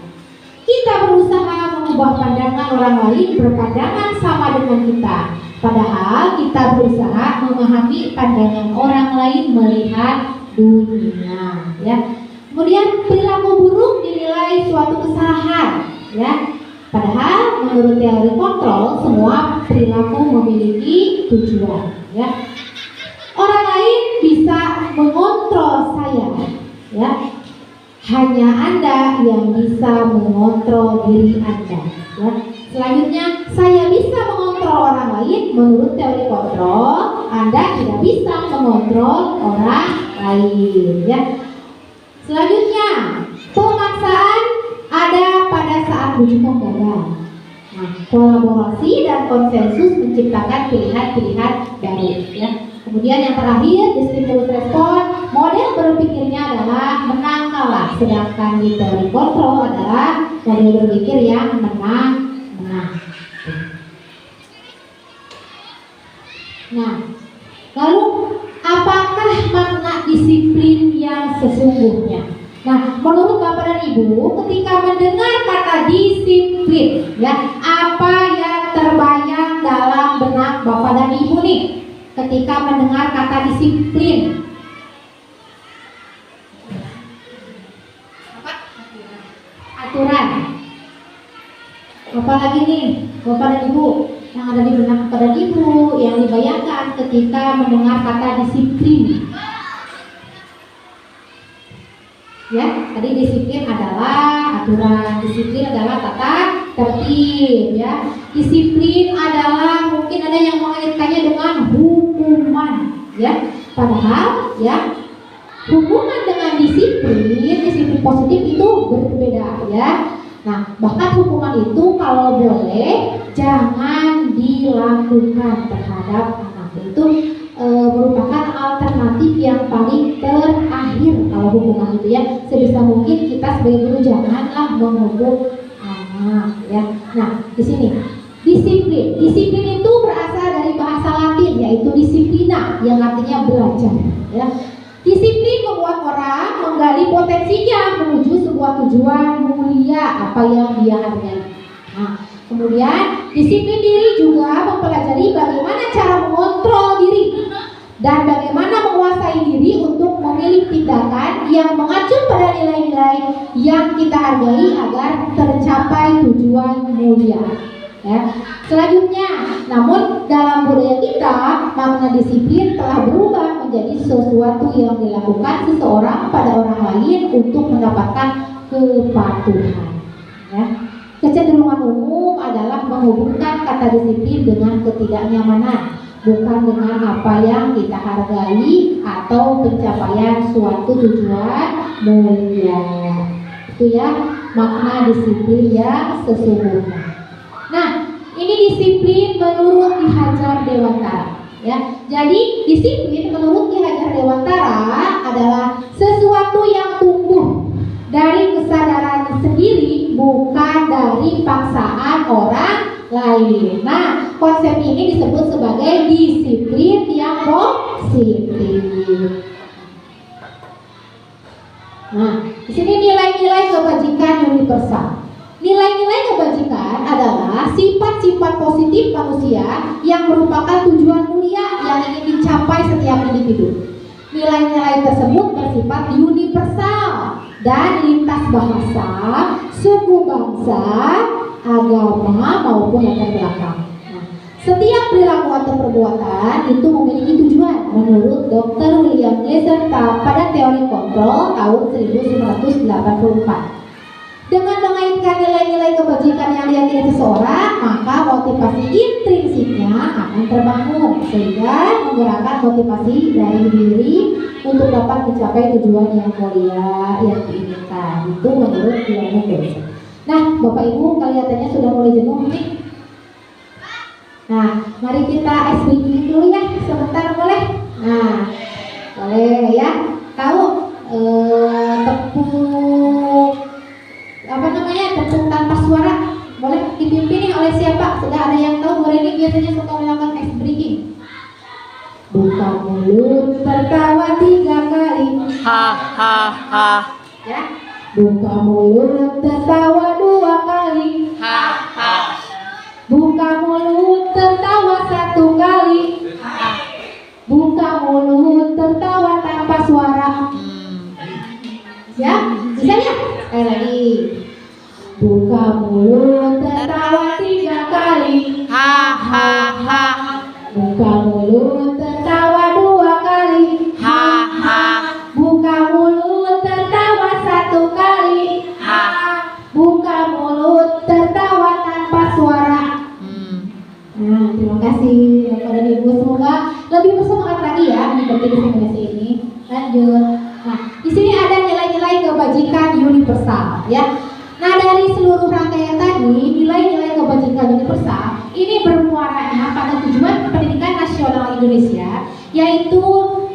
Kita berusaha mengubah pandangan orang lain berpandangan sama dengan kita. Padahal kita berusaha memahami pandangan orang lain melihat dunia, ya. Kemudian perilaku buruk dinilai suatu kesalahan, ya. Padahal menurut teori kontrol semua perilaku memiliki tujuan, ya. Orang lain bisa mengontrol saya, ya. Hanya Anda yang bisa mengontrol diri Anda, ya. Selanjutnya, saya bisa mengontrol orang lain. Menurut teori kontrol, Anda tidak bisa mengontrol orang lain, ya. Selanjutnya, pemaksaan ada pada saat bujukan gagal. Nah, kolaborasi dan konsensus menciptakan pilihan-pilihan baru, ya. Kemudian yang terakhir, di stimulus respon, model berpikirnya adalah menang kalah, sedangkan di teori kontrol adalah model berpikir yang menang. Nah, lalu apakah makna disiplin yang sesungguhnya? Nah, menurut Bapak dan Ibu, ketika mendengar kata disiplin, ya, apa yang terbayang dalam benak Bapak dan Ibu nih? Ketika mendengar kata disiplin, apa? Aturan. Apa lagi nih, Bapak dan Ibu, yang ada di benak Bapak dan Ibu, yang dibayangkan ketika mendengar kata disiplin? Ya, tadi disiplin adalah aturan, disiplin adalah tata tertib, ya. Disiplin adalah mungkin ada yang mengaitkannya dengan hukuman, ya. Padahal, ya, hubungan dengan disiplin positif itu berbeda, ya. Nah, bahkan hukuman itu kalau boleh jangan dilakukan terhadap anak. Itu merupakan alternatif yang paling terakhir kalau hukuman itu, ya. Sebisa mungkin kita sebagai guru janganlah menghukum anak, ya. Nah, di sini disiplin itu berasal dari bahasa Latin yaitu disiplina yang artinya belajar, ya. Disiplin membuat orang menggali potensinya menuju sebuah tujuan mulia apa yang dia hargai. Nah, kemudian disiplin diri juga mempelajari bagaimana cara mengontrol diri dan bagaimana menguasai diri untuk memilih tindakan yang mengacu pada nilai-nilai yang kita hargai agar tercapai tujuan mulia, ya. Selanjutnya, namun dalam budaya kita makna disiplin telah berubah menjadi sesuatu yang dilakukan seseorang pada orang lain untuk mendapatkan kepatuhan. Ya. Kecenderungan umum adalah menghubungkan kata disiplin dengan ketidaknyamanan, bukan dengan apa yang kita hargai atau pencapaian suatu tujuan mulia. Itu ya makna disiplin yang sesungguhnya. Nah, ini disiplin menurut Ki Hajar Dewantara. Ya, jadi disiplin menurut Ki Hajar Dewantara adalah sesuatu yang tumbuh dari kesadaran sendiri, bukan dari paksaan orang lain. Nah, konsep ini disebut sebagai disiplin yang positif. Nah, di sini nilai-nilai kebajikan universal. Nilai-nilai kebajikan adalah sifat-sifat positif manusia yang merupakan tujuan mulia yang ingin dicapai setiap individu. Nilai-nilai tersebut bersifat universal dan lintas bahasa, suku bangsa, agama maupun latar belakang. Nah, setiap perilaku atau perbuatan itu memiliki tujuan menurut Dr. William Glasser pada teori kontrol tahun 1984. Dengan mengaitkan nilai-nilai kebajikan yang diyakini seseorang, maka motivasi intrinsiknya akan terbangun sehingga menggerakkan motivasi dari diri untuk dapat mencapai tujuan yang mulia yang diinginkan. Itu menurut William Glasser. Nah, Bapak Ibu kelihatannya sudah mulai jenuh nih. Nah, mari kita ice breaking dulu ya, sebentar boleh? Nah, boleh ya. Tahu tepung tanpa suara boleh dipimpin oleh siapa? Sudah ada yang tahu? Boleh ini biasanya suka melakukan ice breaking. Buka mulut, tertawa 3 kali. Ha ha ha. Ya. Buka mulut, tertawa 2 kali. Ha ha. Buka mulut, tertawa 1 kali. Buka mulut, tertawa tanpa suara. Ya, bisa ya? Lagi. Buka mulut, tertawa 3 kali. Ha ha ha. Buka mulut, tertawa 2 kali. Ha ha. Buka mulut, tertawa 1 kali. Ha. Buka mulut, tertawa tanpa suara. Nah, terima kasih Bapak dan Ibu, semoga lebih bersemangat lagi ya mengikuti simulasi ini. Lanjut. Nah, di sini ada nilai-nilai kebajikan universal ya. Nah, dari seluruh rangkaian tadi, nilai-nilai kebajikan universal ini bermuaranya pada tujuan pendidikan nasional Indonesia, yaitu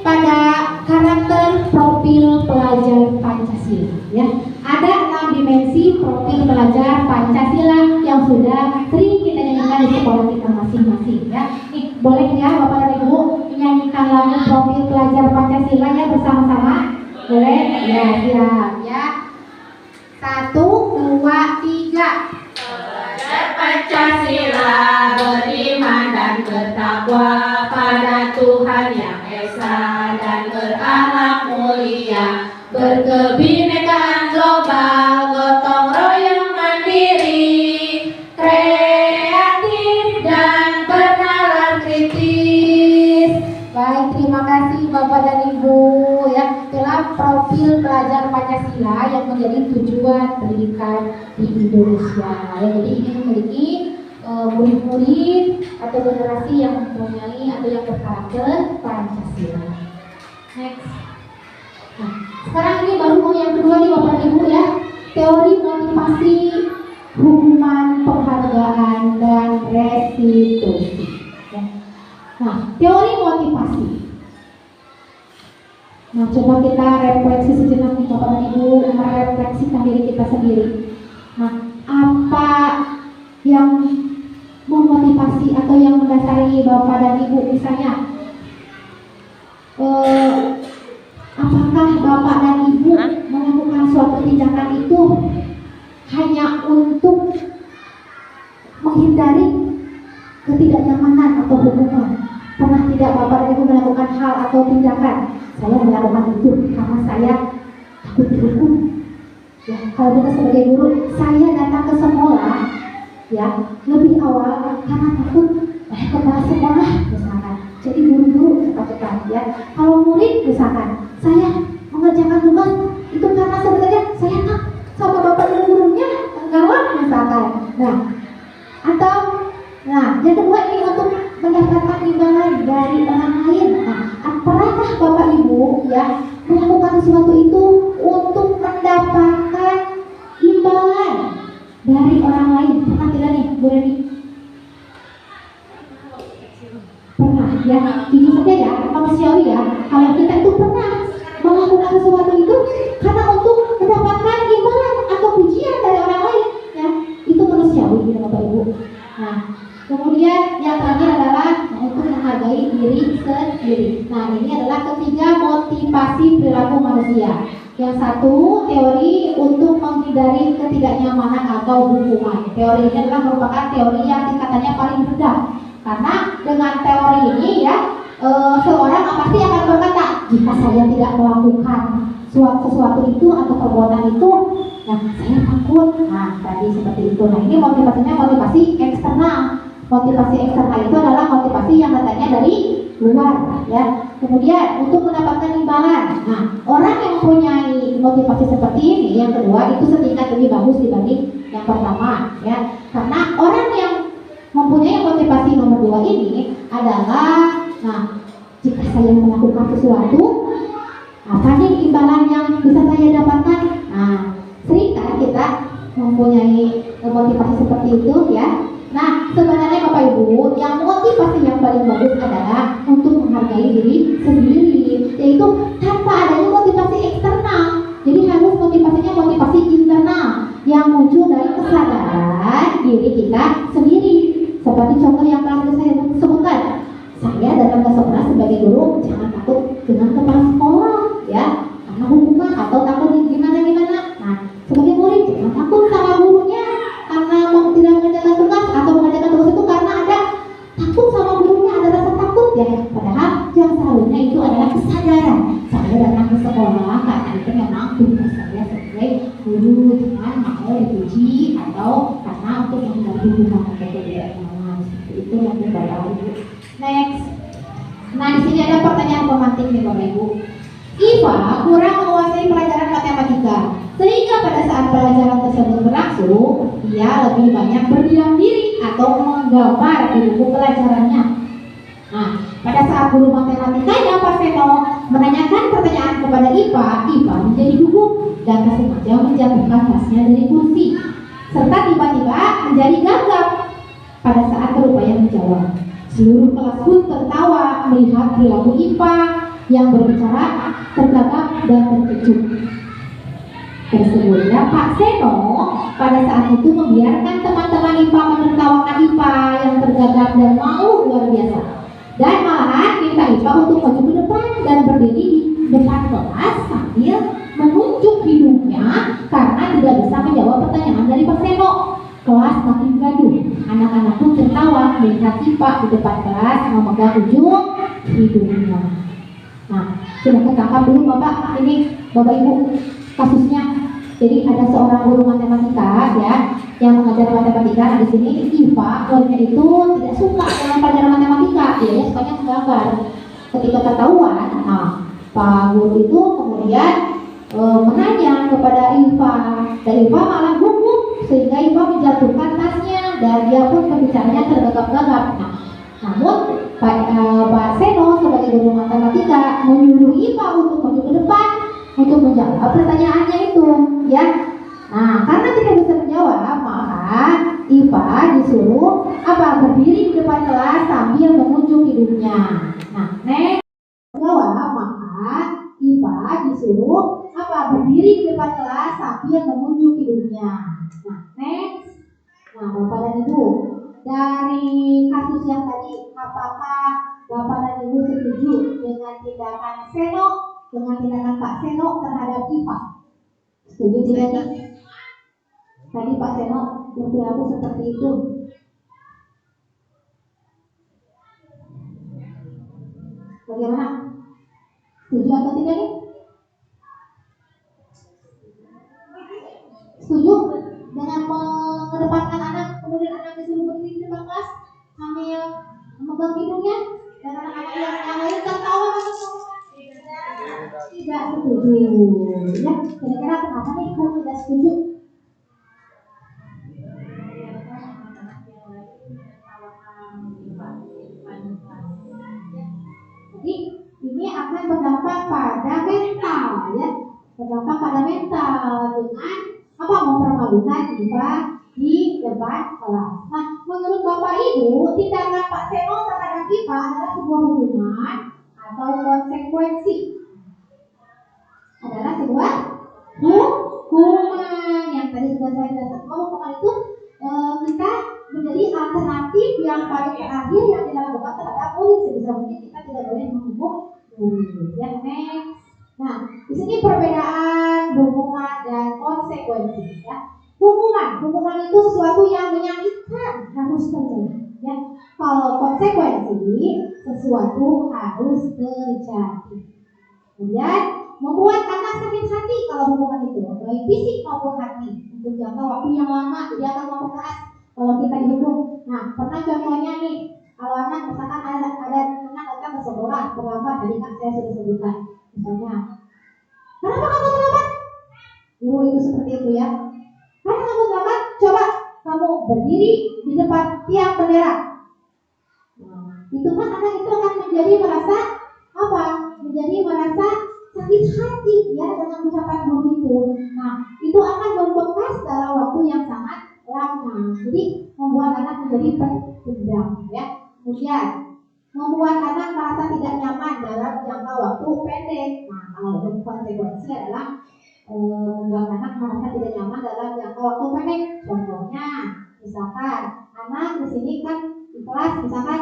pada karakter profil pelajar Pancasila. Ya, ada 6 dimensi profil pelajar Pancasila yang sudah sering kita nyanyikan di sekolah kita masing-masing. Ya, nih, boleh ya Bapak dan Ibu menyanyikan lagu profil pelajar Pancasila ya bersama-sama? Boleh? Ya, siap ya. 1, 2, 3. Pelajar Pancasila beriman dan bertakwa pada Tuhan Yang Esa dan berakhlak mulia, berkebinekaan global, gotong royong mandiri, kreatif dan bernalar kritis. Baik, terima kasih Bapak dan Ibu ya. Itulah profil pelajar Pancasila yang menjadi tujuan pendidikan di Indonesia. Ya, jadi ini memiliki murid-murid atau generasi yang mempunyai atau yang berkarakter Pancasila. Next. Nah, sekarang ini baru yang kedua nih Bapak dan Ibu ya. Teori motivasi, hukuman, penghargaan, dan restitusi. Ya. Nah, teori motivasi. Nah, coba kita refleksi sejenak nih Bapak dan Ibu, merefleksikan diri kita sendiri. Nah, apa yang memotivasi atau yang mendasari Bapak dan Ibu misalnya? Apakah Bapak dan Ibu melakukan suatu tindakan itu hanya untuk menghindari ketidaknyamanan atau hukuman? Pernah tidak Bapak dan Ibu melakukan hal atau tindakan? Saya melakukan itu karena saya takut dihukum. Ya, kalau kita sebagai guru, saya datang ke sekolah ya lebih awal karena takut kepala sekolah misalkan. Jadi buru-buru cepat-cepat ya. Kalau murid misalkan, saya mengerjakan tugas itu karena sebenarnya saya tak sabar Pernah ya, jujur saja ya, manusiawi ya, kalau kita itu pernah melakukan sesuatu itu karena untuk mendapatkan imbalan atau pujian dari orang lain ya, itu manusiawi ya Bapak Ibu. Nah, kemudian yang terakhir adalah untuk menghargai diri sendiri. Nah, ini adalah ketiga motivasi perilaku manusia. Yang satu, teori untuk menghindari ketidaknyamanan atau hukuman. Teori ini adalah merupakan teori yang tingkatannya paling rendah. Karena dengan teori ini ya, seorang pasti akan berkata, jika saya tidak melakukan sesuatu itu atau perbuatan itu, nah saya takut. Nah, tadi seperti itu. Nah, ini motivasinya motivasi eksternal. Motivasi eksternal itu adalah motivasi yang datangnya dari luar ya. Kemudian untuk mendapatkan imbalan. Nah, orang yang mempunyai motivasi seperti ini, yang kedua itu setingkat lebih bagus dibanding yang pertama ya. Karena orang yang mempunyai motivasi nomor 2 ini adalah, nah, jika saya melakukan sesuatu, apa nih imbalan yang bisa saya dapatkan? Nah, seringkali kita mempunyai motivasi seperti itu ya. Nah, sebenarnya Bapak Ibu, yang motivasi yang paling bagus adalah untuk menghargai diri sendiri, yaitu tanpa adanya motivasi eksternal. Jadi harus motivasinya motivasi internal yang muncul dari kesadaran diri kita sendiri. Seperti contoh yang tadi saya sebutkan, saya datang ke sekolah sebagai guru, jangan takut dengan kepala sekolah ya, karena hukuman atau takut gimana. Nah, sebagai murid jangan takut sama gurunya karena tidak mengerjakan tugas atau mengerjakan tugas itu karena ada takut sama gurunya, ada rasa takut ya. Padahal yang seharusnya itu adalah kesadaran. Saya datang ke sekolah karena itu memang tugas saya sebagai guru, jangan mau dipuji atau karena untuk menghindari hukuman atau ketidaknyamanan. Itu yang Bapak Ibu. Next. Nah, di sini ada pertanyaan pemantik nih Bapak Ibu. Iva kurang menguasai pelajaran matematika, sehingga pada saat pelajaran tersebut berlangsung, ia lebih banyak berdiam diri atau menggambar di buku pelajarannya. Nah, pada saat guru matematikanya Pak Seno menanyakan pertanyaan kepada Iva menjadi gugup dan sengaja menjatuhkan tasnya dari kursi, serta tiba-tiba menjadi gagap pada saat berupaya menjawab. Seluruh kelas pun tertawa melihat perilaku Iva yang berbicara tergagap dan terkejut. Tersebutnya Pak Seno pada saat itu membiarkan teman-teman IPA menertawakan IPA yang tergagap dan malu luar biasa, dan malahan minta IPA untuk maju ke depan dan berdiri di depan kelas sambil menunjuk hidungnya karena tidak bisa menjawab pertanyaan dari Pak Seno. Kelas makin gaduh, anak-anak pun tertawa melihat IPA di depan kelas memegang ujung hidungnya. Nah, sudah ketangkap belum Bapak? Ini Bapak Ibu kasusnya. Jadi ada seorang guru matematika ya yang mengajar matematika. Nah, di sini IPA muridnya itu tidak suka dengan pelajaran matematika, dia sukanya menggambar. Ketika ketahuan, nah Pak guru itu kemudian menanya kepada IPA, dan IPA malah gugup sehingga IPA menjatuhkan tasnya dan dia pun berbicaranya tergagap-gagap. Nah, namun Pak Seno sebagai guru matematika menyuruh IPA untuk maju ke depan untuk menjawab pertanyaannya itu, ya. Nah, karena tidak bisa menjawab, maka IPA disuruh berdiri di depan kelas sambil menunjuk hidungnya. Nah, next menjawab, maka IPA disuruh berdiri di depan kelas sambil menunjuk hidungnya. Nah, next. Nah, Bapak dan Ibu, dari kasus yang tadi, apakah Bapak dan Ibu setuju dengan tindakan Seno, dengan tindakan Pak Seno terhadap IPA? Setuju tidak? Tadi Pak Seno berperilaku seperti itu. Bagaimana? Setuju atau tidak nih? Setuju dengan mengedepankan anak, kemudian anak disuruh berdiri di depan kelas sambil memegang hidungnya, dan anak-anak yang lain tertawa atau tidak setuju? Ya, kira-kira kenapa nih kok tidak setuju? Jadi ini akan berdampak pada mental, ya, berdampak pada mental dengan mempermalukan IPA di depan kelas. Nah, menurut Bapak Ibu, tindakan Pak Seno terhadap IPA apa? Adalah sebuah hukuman atau konsekuensi. Adalah sebuah hukuman yang tadi sudah saya jelaskan bahwa hukuman itu kita menjadi alternatif yang paling terakhir yang dilakukan terhadap murid. Sebisa mungkin kita tidak boleh menghukum murid. Yang next. Nah, di sini perbedaan hukuman dan konsekuensi. Ya. Hukuman itu sesuatu yang menyakitkan, harus terjadi. Ya. Kalau konsekuensi sesuatu harus terjadi. Kemudian membuat anak sakit hati kalau hukuman itu baik fisik maupun hati untuk jangka waktu yang lama, jadi akan membekas kalau kita dihukum. Nah, pernah contohnya nih, kalau anak misalkan ada anak datang ke sekolah terlambat, tadi kan saya sudah sebutkan, misalnya, kenapa kamu terlambat? Guru itu seperti itu ya. Karena kamu terlambat, coba kamu berdiri di depan tiang bendera. Nah, itu kan anak itu akan menjadi merasa apa? Menjadi merasa sakit hati ya dengan ucapan begitu. Nah, itu akan membekas dalam waktu yang sangat lama. Jadi membuat anak menjadi pendam ya. Kemudian membuat anak merasa tidak nyaman dalam jangka waktu pendek. Nah, kalau konsekuensi adalah membuat anak merasa tidak nyaman dalam jangka waktu pendek. Contohnya, misalkan anak di sini kan di kelas misalkan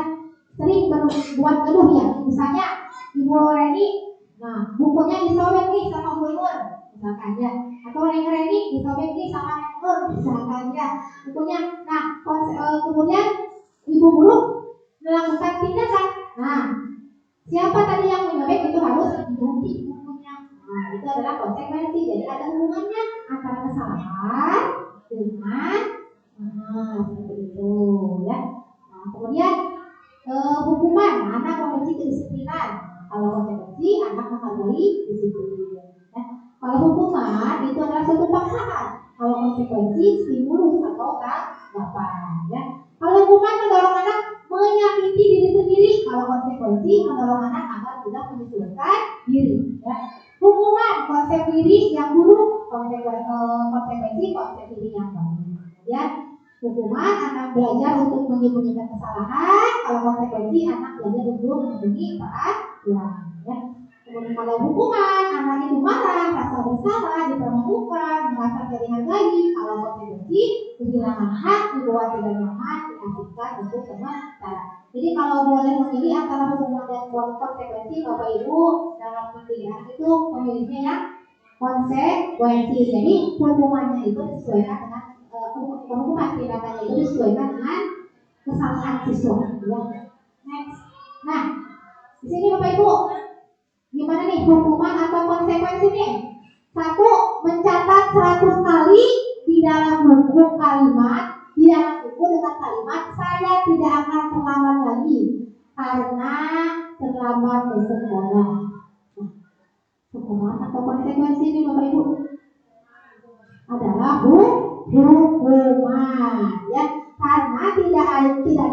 sering berbuat geluh ya. Misalnya Ibu Reni, nah bukunya disobek nih sama Bu Nur, misalkan ya. Atau Neng Reni disobek nih sama Neng Nur, misalkan ya. Bukunya, nah kemudian Ibu Guru melakukan tindakan. Nah, siapa tadi yang menyobek itu harus diganti bukunya. Nah, itu adalah konsekuensi. Jadi ada hubungannya antara kesalahan dengan seperti itu ya. Nah, kemudian hukuman, anak membenci kedisiplinan. Kalau konsekuensi, anak menghargai disiplin. Ya. Kalau hukuman itu adalah suatu paksaan. Kalau konsekuensi, stimulus atau tanggapan. Ya. Kalau hukuman mendorong anak menyakiti diri sendiri. Kalau konsekuensi mendorong anak agar tidak menyesuaikan diri. Ya. Hukuman konsep diri yang buruk, konsekuensi konsep diri yang baik. Ya. Hukuman anak belajar untuk menyembunyikan kesalahan. Kalau konsekuensi anak belajar untuk memenuhi peraturan. Ya. Kemudian kalau hukuman anak itu marah, rasa bersalah, dipermalukan, merasa tidak dihargai. Kalau konsekuensi kehilangan hak, dibuat tidak nyaman, diasingkan untuk sementara. Jadi kalau boleh memilih antara hukuman dan konsekuensi, Bapak Ibu dalam pemilihan itu memilihnya yang konsekuensi. Jadi hukumannya itu disesuaikan dengan hukuman tindakannya itu disesuaikan dengan kesalahan siswa. Ya. Next. Nah, di sini Bapak Ibu, gimana nih hukuman atau konsekuensi nih? Satu, mencatat 100 kali di dalam buku kalimat, di dalam buku dengan kalimat saya tidak akan terlambat lagi karena terlambat ke sekolah. Nah, hukuman atau konsekuensi nih Bapak Ibu adalah hukuman ya, karena tidak ada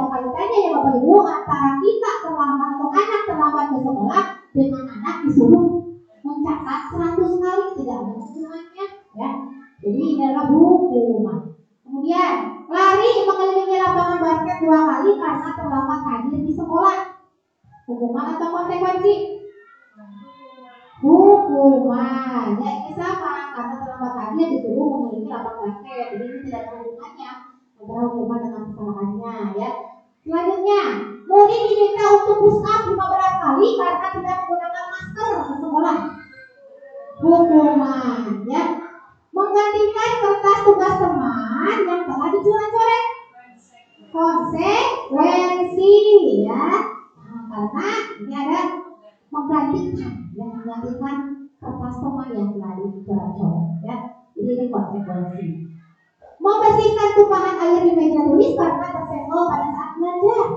kaitannya ya Bapak Ibu antara kita terlambat atau anak terlambat ke sekolah dengan anak disuruh mencatat 100 kali, tidak ada hubungannya ya. Jadi ini adalah hukuman. Kemudian lari mengelilingi lapangan basket 2 kali karena terlambat hadir di sekolah. Hukuman atau konsekuensi? Hukuman. Ya ini sama, karena terlambat hadir disuruh mengelilingi lapangan basket. Jadi ini tidak ada hubungannya antara hukuman dengan kesalahannya ya. Selanjutnya, murid diminta untuk push up 15 kali karena tidak menggunakan masker ke sekolah. Hukuman ya. Menggantikan kertas tugas teman yang telah dicoret-coret. Konsekuensi ya. Nah, karena ini ada menggantikan kertas teman yang telah dicoret-coret ya. Jadi ini konsekuensi. Membersihkan tumpahan air di meja tulis karena tersenggol pada saat belajar.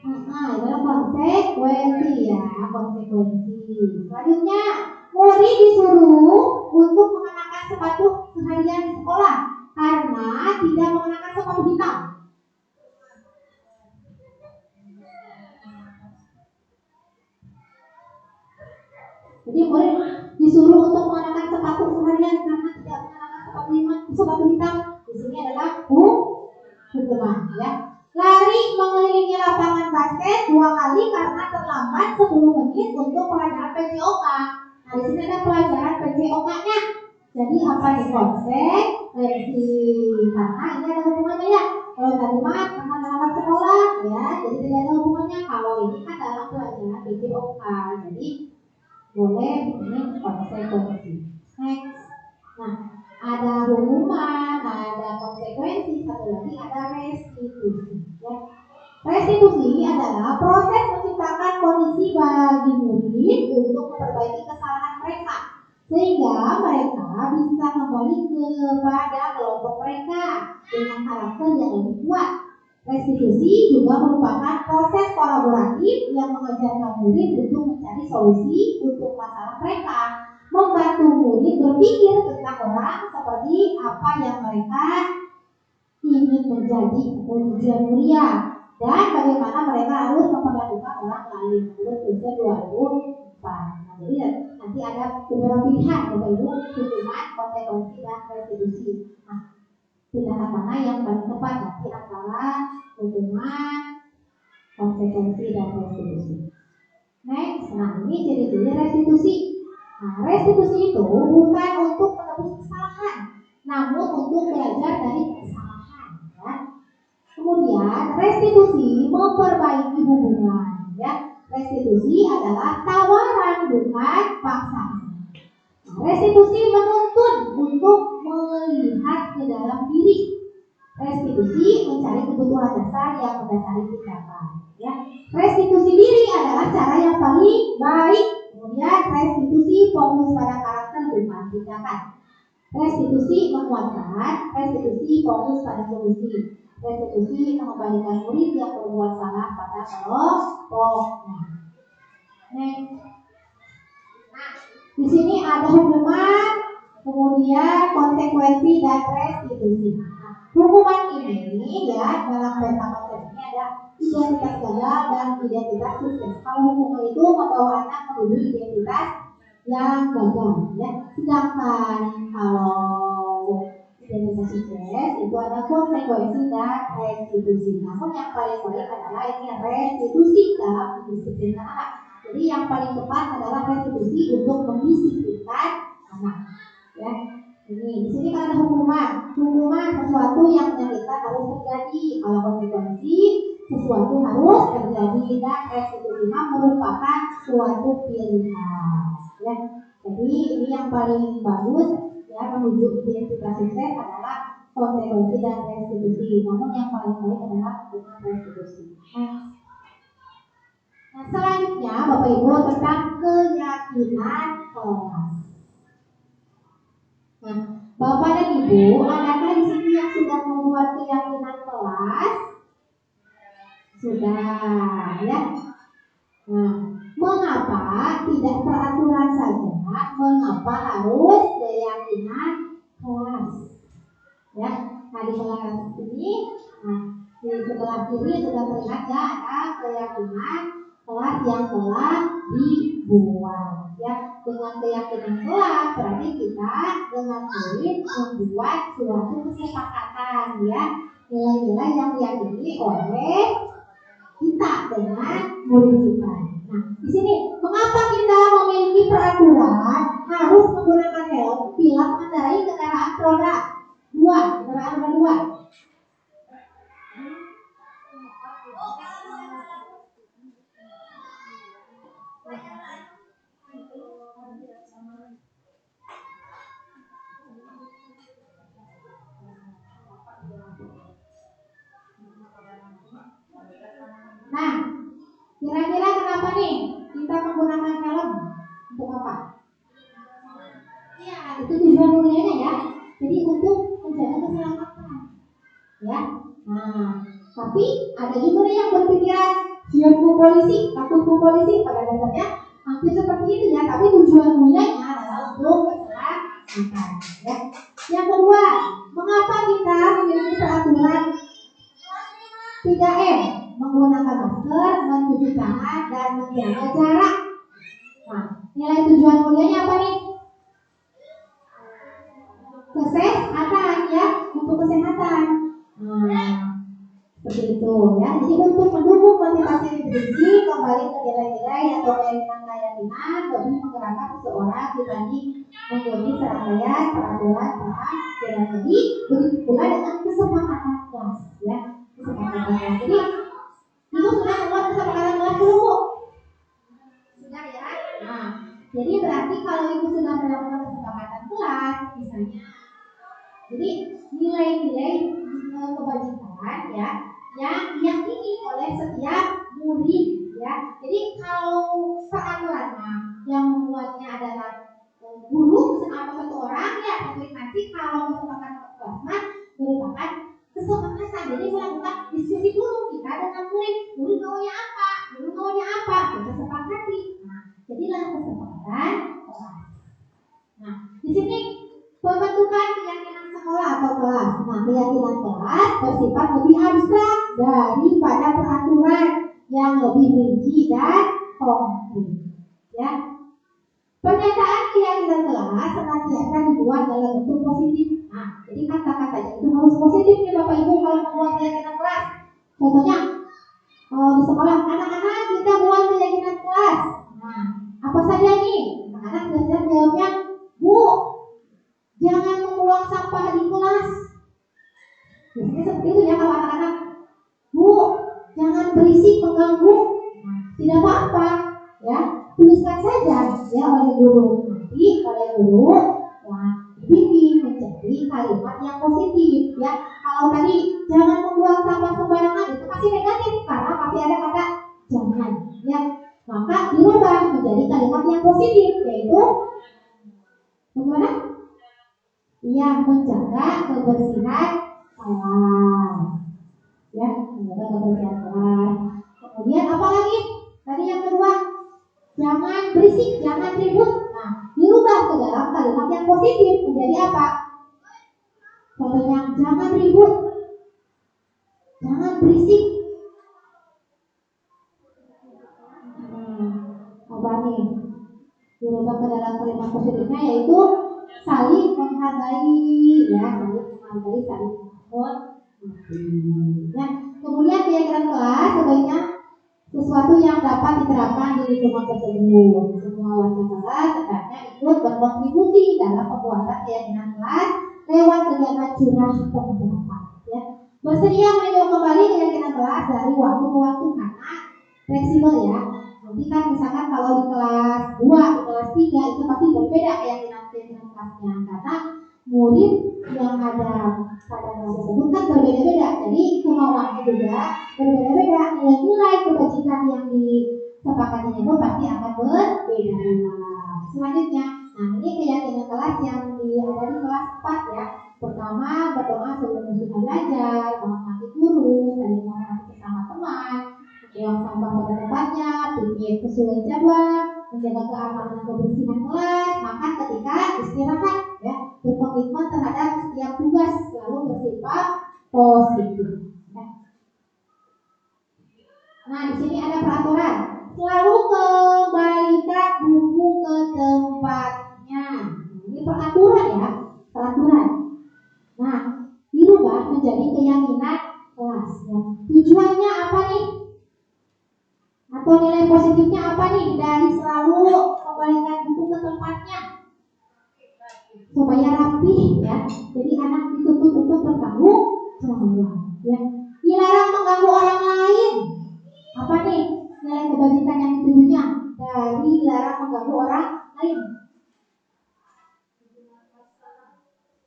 Nah, adalah konsekuensi ya, konsekuensi. Selanjutnya, murid disuruh untuk mengenakan sepatu seharian di sekolah karena tidak mengenakan sepatu hitam. Jadi murid disuruh untuk mengenakan sepatu seharian karena tidak mengenakan sepatu hitam. Di sini adalah hukuman ya. Lari mengelilingi lapangan karena terlambat 10 menit untuk pelajaran PJOK. Nah, di sini ada pelajaran PJOK-nya. Jadi apa nih konsekuensi? Karena ini ada hubungannya ya. Kalau tadi mah karena terlambat sekolah ya, jadi tidak ada hubungannya. Kalau ini kan dalam pelajaran PJOK, jadi boleh ini konsekuensi. Next. Nah, ada hukuman, ada konsekuensi, satu lagi ada restitusi. Ya. Restitusi adalah proses menciptakan kondisi bagi murid untuk memperbaiki kesalahan mereka, sehingga mereka bisa kembali kepada kelompok mereka dengan karakter yang lebih kuat. Restitusi juga merupakan proses kolaboratif yang mengajarkan murid untuk mencari solusi untuk masalah mereka, membantu murid berpikir tentang orang seperti apa yang mereka ingin menjadi tujuan mulia dan bagaimana mereka harus memperlakukan orang lain menurut tujuan 2004. Nah, jadi nanti ada beberapa pilihan Bapak Ibu, hukuman, konsekuensi, dan restitusi. Nah, tindakan mana yang paling tepat nanti antara hukuman, konsekuensi, dan restitusi. Next, nah ini ciri-ciri restitusi. Nah, restitusi itu bukan untuk menebus kesalahan, namun untuk belajar dari kesalahan. Ya. Kemudian restitusi memperbaiki hubungan. Ya. Restitusi adalah tawaran bukan paksaan. Nah, restitusi menuntun untuk melihat ke dalam diri. Restitusi mencari kebutuhan dasar yang mendasari tindakan. Ya. Restitusi diri adalah cara yang paling baik. Kemudian restitusi fokus pada karakter bukan tindakan. Restitusi menguatkan, restitusi fokus pada solusi. Restitusi mengembalikan murid yang berbuat salah pada kelompoknya. Next. Nah, di sini ada hukuman, kemudian konsekuensi dan restitusi. Nah, hukuman ini ya dalam peta konsep ini ada identitas gagal dan identitas sukses. Kalau hukuman itu membawa anak menuju identitas yang gagal, ya. Sedangkan kalau identitas sukses itu ada konsekuensi dan restitusi. Namun yang paling baik adalah ini restitusi dalam mendisiplinkan anak. Jadi yang paling tepat adalah restitusi untuk mendisiplinkan anak. Ya. Ini di sini kan ada hukuman. Hukuman sesuatu yang menyakitkan harus terjadi. Kalau konsekuensi sesuatu harus terjadi dan restitusi merupakan suatu pilihan. Ya. Jadi ini yang paling bagus ya menuju identitas sukses adalah konsekuensi dan restitusi. Namun yang paling baik adalah hukuman restitusi. Nah, selanjutnya Bapak Ibu tentang keyakinan kelas. Nah, Bapak dan Ibu, adakah di sini yang sudah membuat keyakinan kelas? Sudah, ya. Nah, mengapa tidak peraturan saja? Mengapa harus keyakinan kelas? Ya, nah di kelas ini, nah di sebelah kiri sudah terlihat ya ada keyakinan kelas yang telah dibuat. Ya, dengan keyakinan kelas berarti kita dengan murid membuat suatu kesepakatan ya nilai-nilai yang diyakini oleh kita dengan murid kita. Nah, di sini mengapa kita memiliki peraturan harus menggunakan helm bila mengendarai kendaraan roda 2, kendaraan roda 2? Nah, kira-kira kenapa nih kita menggunakan helm? Untuk apa? Ya, itu tujuan mulianya ya. Jadi untuk menjaga keselamatan. Ya. Nah, tapi ada juga yang berpikiran siapku polisi, takutku polisi. Pada dasarnya hampir seperti itu ya. Tapi tujuan mulianya adalah untuk keselamatan. Ya. Yang kedua, mengapa kita memiliki peraturan 3M? Menggunakan masker, mencuci tangan, dan menjaga jarak. Nah, nilai tujuan mulianya apa nih? Kesehatan ya, untuk kesehatan. Nah, seperti itu ya. Jadi untuk mendukung motivasi diri kembali atau keyakinan lebih menggerakkan seseorang dibanding mengikuti serangkaian peraturan kelas. Jadi begitu pula dengan kesepakatan kelas, ya, kesepakatan kelas. Jadi ibu sudah membuat kesepakatan kelas belum, Bu? Sudah ya. Nah, jadi berarti kalau ibu sudah melakukan kesepakatan kelas, misalnya, jadi nilai-nilai kebajikan ya yang diyakini oleh setiap murid, ya. Jadi kalau peraturannya yang membuatnya adalah guru atau satu orang, ya satu instansi, kalau kesepakatan kelas merupakan kesepakatan. Jadi melakukan diskusi dulu kita dengan murid maunya apa, guru maunya apa, kita sepakati. Nah, jadilah kesepakatan kelas. Nah, di sini pembentukan keyakinan sekolah atau kelas. Nah, keyakinan kelas bersifat lebih abstrak daripada peraturan yang lebih rinci dan konkret, ya. Pernyataan keyakinan kelas senantiasa dibuat dalam bentuk positif. Nah, jadi kata-katanya itu harus positif nih Bapak Ibu kalau membuat keyakinan kelas. Contohnya, di sekolah, anak-anak kita buat keyakinan kelas. Nah, apa saja nih? Anak-anak biasanya jawabnya, Bu, jangan membuang sampah di kelas. Biasanya seperti itu ya kalau anak-anak. Bu, jangan berisik mengganggu. Nah, tidak apa-apa, ya. Tuliskan saja ya oleh guru. Nanti oleh guru ya dibimbing menjadi kalimat yang positif, ya. Kalau tadi jangan membuang sampah sembarangan, itu pasti negatif karena pasti ada kata jangan, ya. Maka dirubah menjadi kalimat yang positif, yaitu bagaimana? Iya, menjaga kebersihan kelas, ya, menjaga kebersihan kelas. Kemudian apa lagi? Tadi yang kedua, jangan berisik, jangan ribut. Nah, dirubah ke dalam kalimat yang positif menjadi apa? Contohnya, jangan ribut, jangan berisik. Apa nih? Dirubah ke dalam kalimat positifnya yaitu saling menghargai, ya, saling menghargai, saling menghormati. Nah, kemudian keyakinan kelas sebaiknya sesuatu yang dapat diterapkan di lingkungan tersebut. Semua warga kelas hendaknya ikut berkontribusi dalam pembuatan keyakinan kelas lewat kegiatan curah pendapat, ya. Bersedia meninjau kembali keyakinan kelas dari waktu ke waktu karena fleksibel, ya. Nanti kan misalkan kalau di kelas 2, di kelas 3 itu pasti berbeda keyakinan kelasnya karena murid yang ada pada kelas tersebut kan berbeda-beda. Jadi kemauannya juga berbeda-beda, nilai-nilai kebajikan yang disepakatinya pun pasti akan berbeda-beda. Selanjutnya, nah ini keyakinan kelas yang ada di kelas 4, ya. Pertama, berdoa sebelum sudah belajar, menghormati guru, saling menghormati sesama teman, buang sampah pada tempatnya, pikir sesuai jadwal, menjaga keamanan dan kebersihan kelas, makan ketika istirahat, ya. Berkomitmen terhadap setiap tugas, selalu bersifat positif. Nah, di sini ada peraturan. Selalu kembalikan buku ke tempatnya. Ini peraturan, ya, peraturan. Nah, dirubah menjadi keyakinan kelas, ya. Tujuannya apa nih? Atau nilai positifnya apa nih dari selalu kembalikan buku ke tempatnya? Supaya rapi, ya. Jadi anak dituntut untuk bertanggung jawab, ya. Dilarang mengganggu orang lain. Apa nih nilai kebajikan yang ditujunya dari dilarang mengganggu orang lain?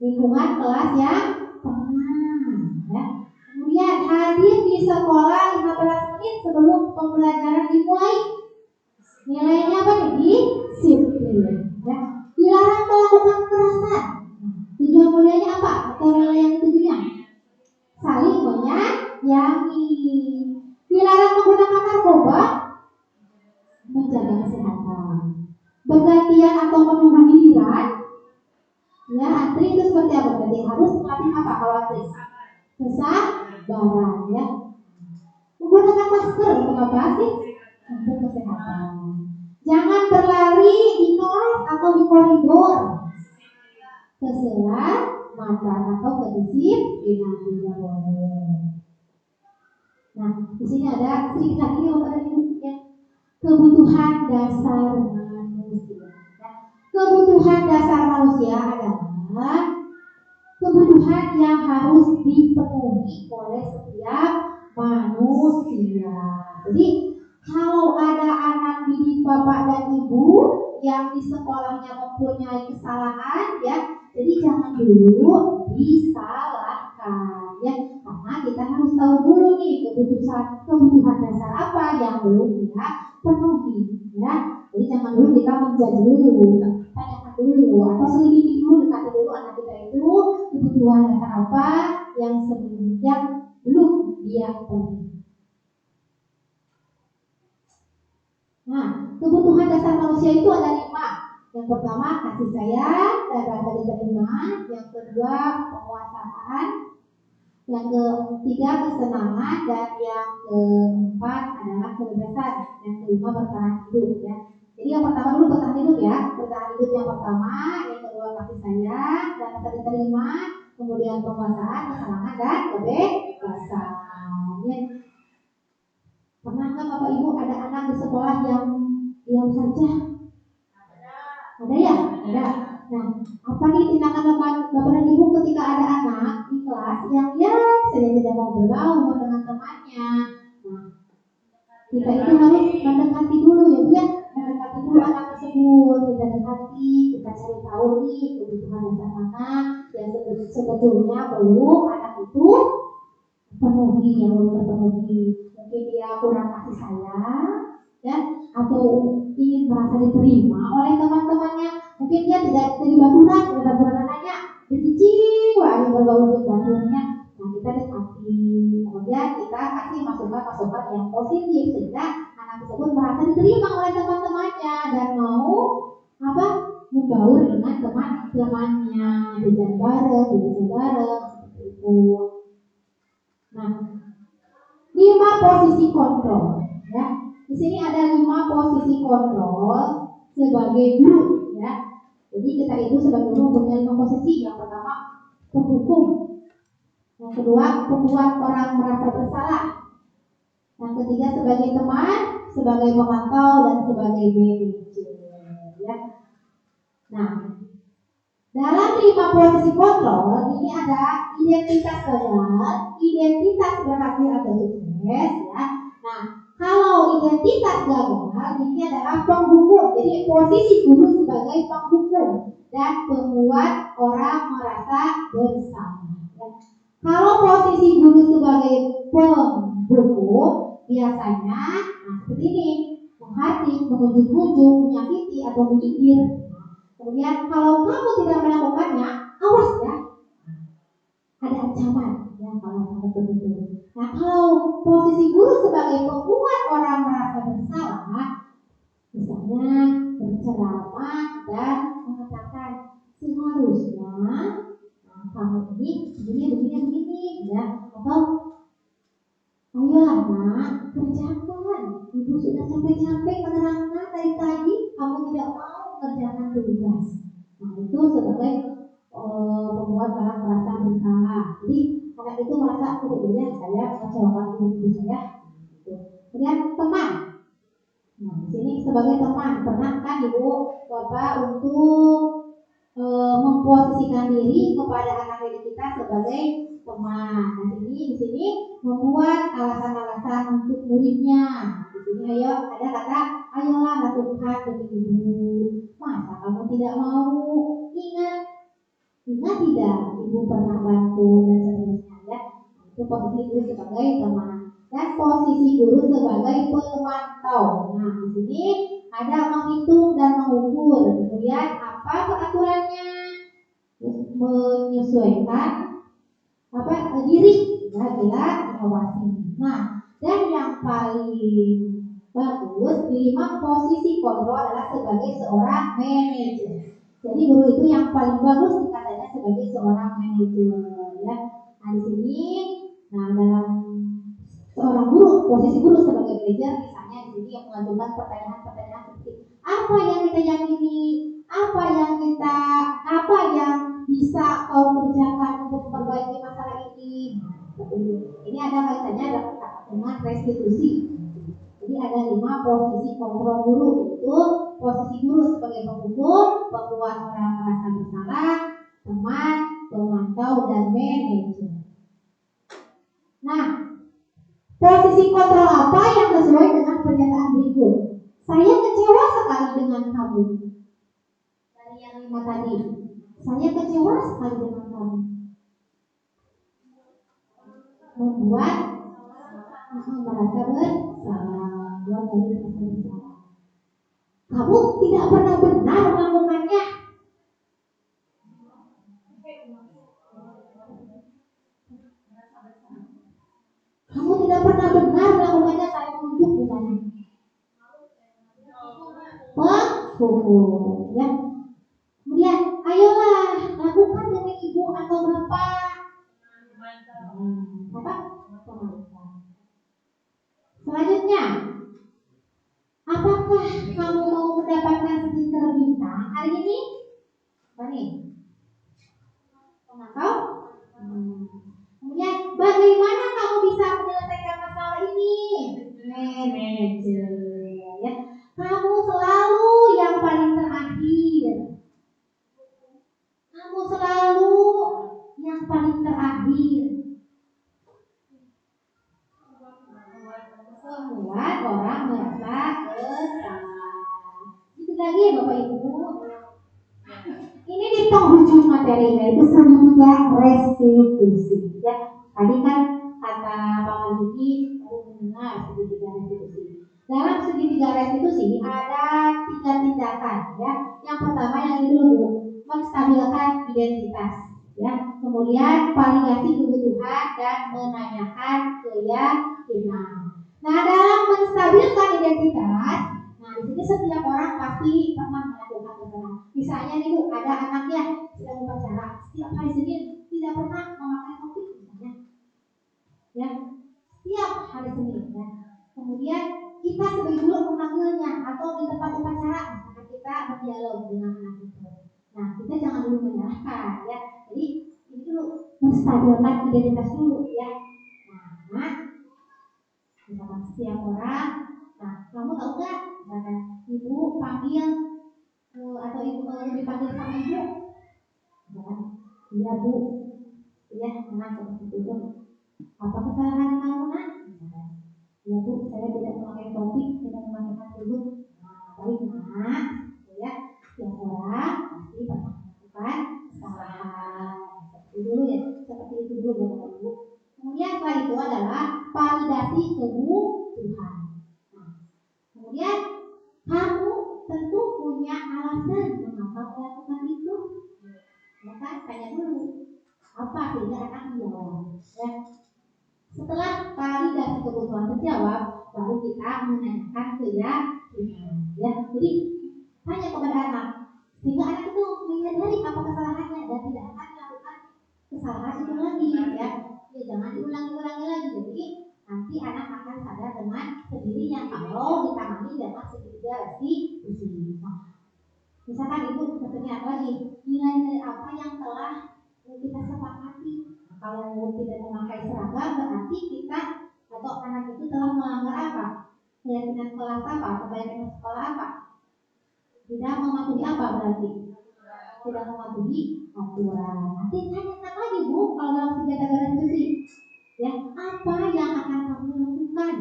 Lingkungan kelas yang tenang, ya. Kemudian hadir di sekolah 15 menit sebelum pembelajaran dimulai. Nilainya apa nih? Disiplin, ya. Dilarang melakukan kekerasan. Tujuan mulianya apa? Atau nilai yang ditujunya? Saling menyayangi. Dilarang menggunakan narkoba, menjaga kesehatan. Bergantian atau menunggu giliran, ya, antri itu seperti apa? Berarti harus melatih apa kalau antri? Kesabaran, ya. Menggunakan masker untuk apa sih? Untuk kesehatan. Jangan berlari di kelas atau di koridor. Keselamatan atau kedisiplinan tidak boleh. Nah, di sini ada sedikit lagi ya. Kebutuhan kebutuhan dasar manusia. Nah, kebutuhan dasar manusia adalah kebutuhan yang harus dipenuhi oleh setiap manusia. Jadi kalau ada anak didik bapak dan ibu yang di sekolahnya mempunyai kesalahan, ya, jadi jangan dulu disalahkan, ya, karena kita harus tahu dulu nih kebutuhan dasar apa yang belum dia penuhi, ya. Jadi jangan dulu kita menjadi dulu, tanyakan dulu atau selidiki dulu, dekati dulu anak kita itu kebutuhan dasar apa yang sebelumnya belum dia penuhi. Nah, kebutuhan dasar manusia itu ada 5. Yang pertama kasih sayang dan rasa diterima. Yang kedua penguasaan. Yang ketiga kesenangan, dan yang keempat adalah kebebasan. Yang kelima bertahan hidup, ya. Jadi yang pertama dulu bertahan hidup, ya. Bertahan hidup yang pertama, yang kedua kasih sayang dan rasa diterima, kemudian penguasaan, kesenangan dan kebebasan. Ya. Pernah nggak Bapak Ibu ada anak di sekolah yang diam saja? Ada ya? Ada. Nah, apa nih tindakan Bapak dan Ibu ketika ada anak di kelas yang saja tidak mau bergaul dengan temannya? Nah, kita itu harus mendekati dulu, ya Bu, ya. Mendekati dulu anak tersebut, kita dekati, kita cari tahu nih kebutuhan dasar anak yang sebetulnya belum anak itu penuhi, yang belum terpenuhi. Mungkin dia kurang kasih sayang, ya, atau ingin merasa diterima oleh teman-temannya. Mungkin dia tidak terlibat anaknya, dicicing, wah, dia bergaul dengan baturnya. Nah, kita dekati, kemudian kita kasih masukan-masukan yang positif sehingga anak tersebut merasa diterima oleh teman-temannya dan mau membaur dengan teman-temannya, jajan bareng, belajar bareng, seperti itu. Nah, 5 posisi kontrol, ya. Di sini ada 5 posisi kontrol sebagai guru, ya. Jadi kita itu sebagai guru punya 5 posisi. Yang pertama penghukum, yang kedua pembuat orang merasa bersalah, yang ketiga sebagai teman, sebagai pemantau, dan sebagai manajer, ya. Nah, dalam 5 posisi kontrol ini ada identitas gagal, identitas berhasil atau sukses, ya. Nah, kalau identitas gagal ini adalah penghukum. Jadi posisi guru sebagai penghukum dan membuat orang merasa bersalah, ya. Kalau posisi guru sebagai penghukum biasanya seperti ini, menghakimi, mengunjuk-unjuk, menyakiti atau menyindir. Kemudian kalau kamu tidak melakukannya, awas ya, ada ancaman, ya, kalau kamu begitu. Nah, kalau posisi guru sebagai pembuat orang merasa bersalah, misalnya berceramah dan mengatakan seharusnya kamu ini begini, ya, atau ayolah nak, kerjakan, ibu sudah capek-capek menerangkan dari tadi, kamu tidak mau mengerjakan tugas. Nah, itu sebagai membuat orang merasa bersalah. Jadi anak itu merasa kemudian saya mengecewakan ibu saya. Kemudian teman. Nah, di sini sebagai teman, pernah kan ibu bapak untuk memposisikan diri kepada anak didik kita sebagai teman. Nah, di sini membuat alasan-alasan untuk muridnya. Di sini ayo ada kata ayolah lakukan demi ibu. Masa kamu tidak mau? Ingat tidak ibu pernah bantu dan seterusnya, ya. Itu posisi guru sebagai teman dan posisi guru sebagai pemantau. Nah, di sini ada menghitung dan mengukur. Kemudian apa peraturannya? Menyesuaikan diri, ya, bila diawasi. Nah, dan yang paling bagus di 5 posisi kontrol adalah sebagai seorang manajer. Jadi guru itu yang paling bagus dikatanya sebagai seorang manajer, ya. Nah, di sini, dalam seorang guru, posisi guru sebagai manajer, misalnya di sini yang mengajukan pertanyaan-pertanyaan seperti apa yang kita yakini, apa yang bisa kau kerjakan untuk memperbaiki masalah ini. Ini ada kaitannya dengan restitusi. Jadi ada 5 posisi kontrol guru, yaitu posisi guru sebagai penghukum, pembuat orang merasa bersalah, teman, pemantau, dan manajer. Nah, posisi kontrol apa yang sesuai dengan pernyataan berikut? Saya kecewa sekali dengan kamu. Dari yang 5 tadi, saya kecewa sekali dengan kamu. Membuat merasa bersalah, Kamu tidak pernah benar melakukannya. Kamu tidak pernah benar melakukannya, saya tunjuk di sana. Penghukum, ya. Kemudian, ayolah lakukan demi ibu atau bapak. Apa? Selanjutnya, apakah kamu mau mendapatkan stiker bintang hari ini? Apa nih? Pemantau? Kemudian, bagaimana kamu bisa menyelesaikan masalah ini? Manajer, ya. Kamu selalu yang paling terakhir. Kamu selalu yang paling terakhir. Membuat orang merasa bersalah. Itu lagi ya Bapak Ibu. Ini di penghujung materinya itu segitiga restitusi. Ya, tadi kan kata Pak Marzuki baru mendengar segitiga restitusi. Dalam segitiga restitusi ada 3 tindakan. Ya, yang pertama yang ini dulu, menstabilkan identitas. Ya, kemudian validasi kebutuhan dan menanyakan keyakinan. Nah, dalam menstabilkan identitas, nah di sini setiap orang pasti pernah melakukan kesalahan. Misalnya nih Bu, ada anaknya sedang upacara, setiap hari Senin tidak pernah memakai topi misalnya, ya, setiap hari Senin. Ya. Kemudian kita sebagai guru memanggilnya atau di tempat upacara, misalnya kita berdialog dengan anak itu. Nah, kita jangan dulu menyalahkan, ya. Jadi ini dulu menstabilkan identitas dulu, ya. Nah, misalkan setiap orang, nah kamu tahu nggak, misalkan ibu panggil atau ibu dipanggil sama ibu, misalkan iya Bu, iya nah seperti itu. Apa kesalahan kamu nak? Misalkan, iya Bu, saya tidak memakai topi, tidak memakai atribut. Nah, baik nak, ya. Setiap orang pasti pernah melakukan kesalahan. Seperti dulu ya, seperti itu dulu ya Bapak Ibu. Kemudian setelah itu adalah validasi kebutuhan. Nah, kemudian kamu tentu punya alasan mengapa melakukan itu. Ya kan, tanya dulu apa sehingga anak menjawab. Ya. Setelah validasi kebutuhan terjawab, baru kita menanyakan keyakinan. Ya, jadi tanya kepada anak sehingga anak itu menyadari apa kesalahannya dan tidak akan melakukan kesalahan itu lagi. Ya. Ya, jangan diulangi lagi. Jadi nanti anak akan sadar dengan sendirinya kalau ditangani dengan segitiga restitusi. Nah, misalkan ibu bertanya lagi nilai-nilai apa yang telah kita sepakati. Nah, kalau tidak memakai seragam berarti kita atau anak itu telah melanggar apa? Keyakinan kelas apa atau keyakinan sekolah apa? Tidak mematuhi apa berarti? Tidak mematuhi aturan. Nanti tanyakan lagi Bu kalau dalam segitiga restitusi. Ya, apa yang akan kamu lakukan?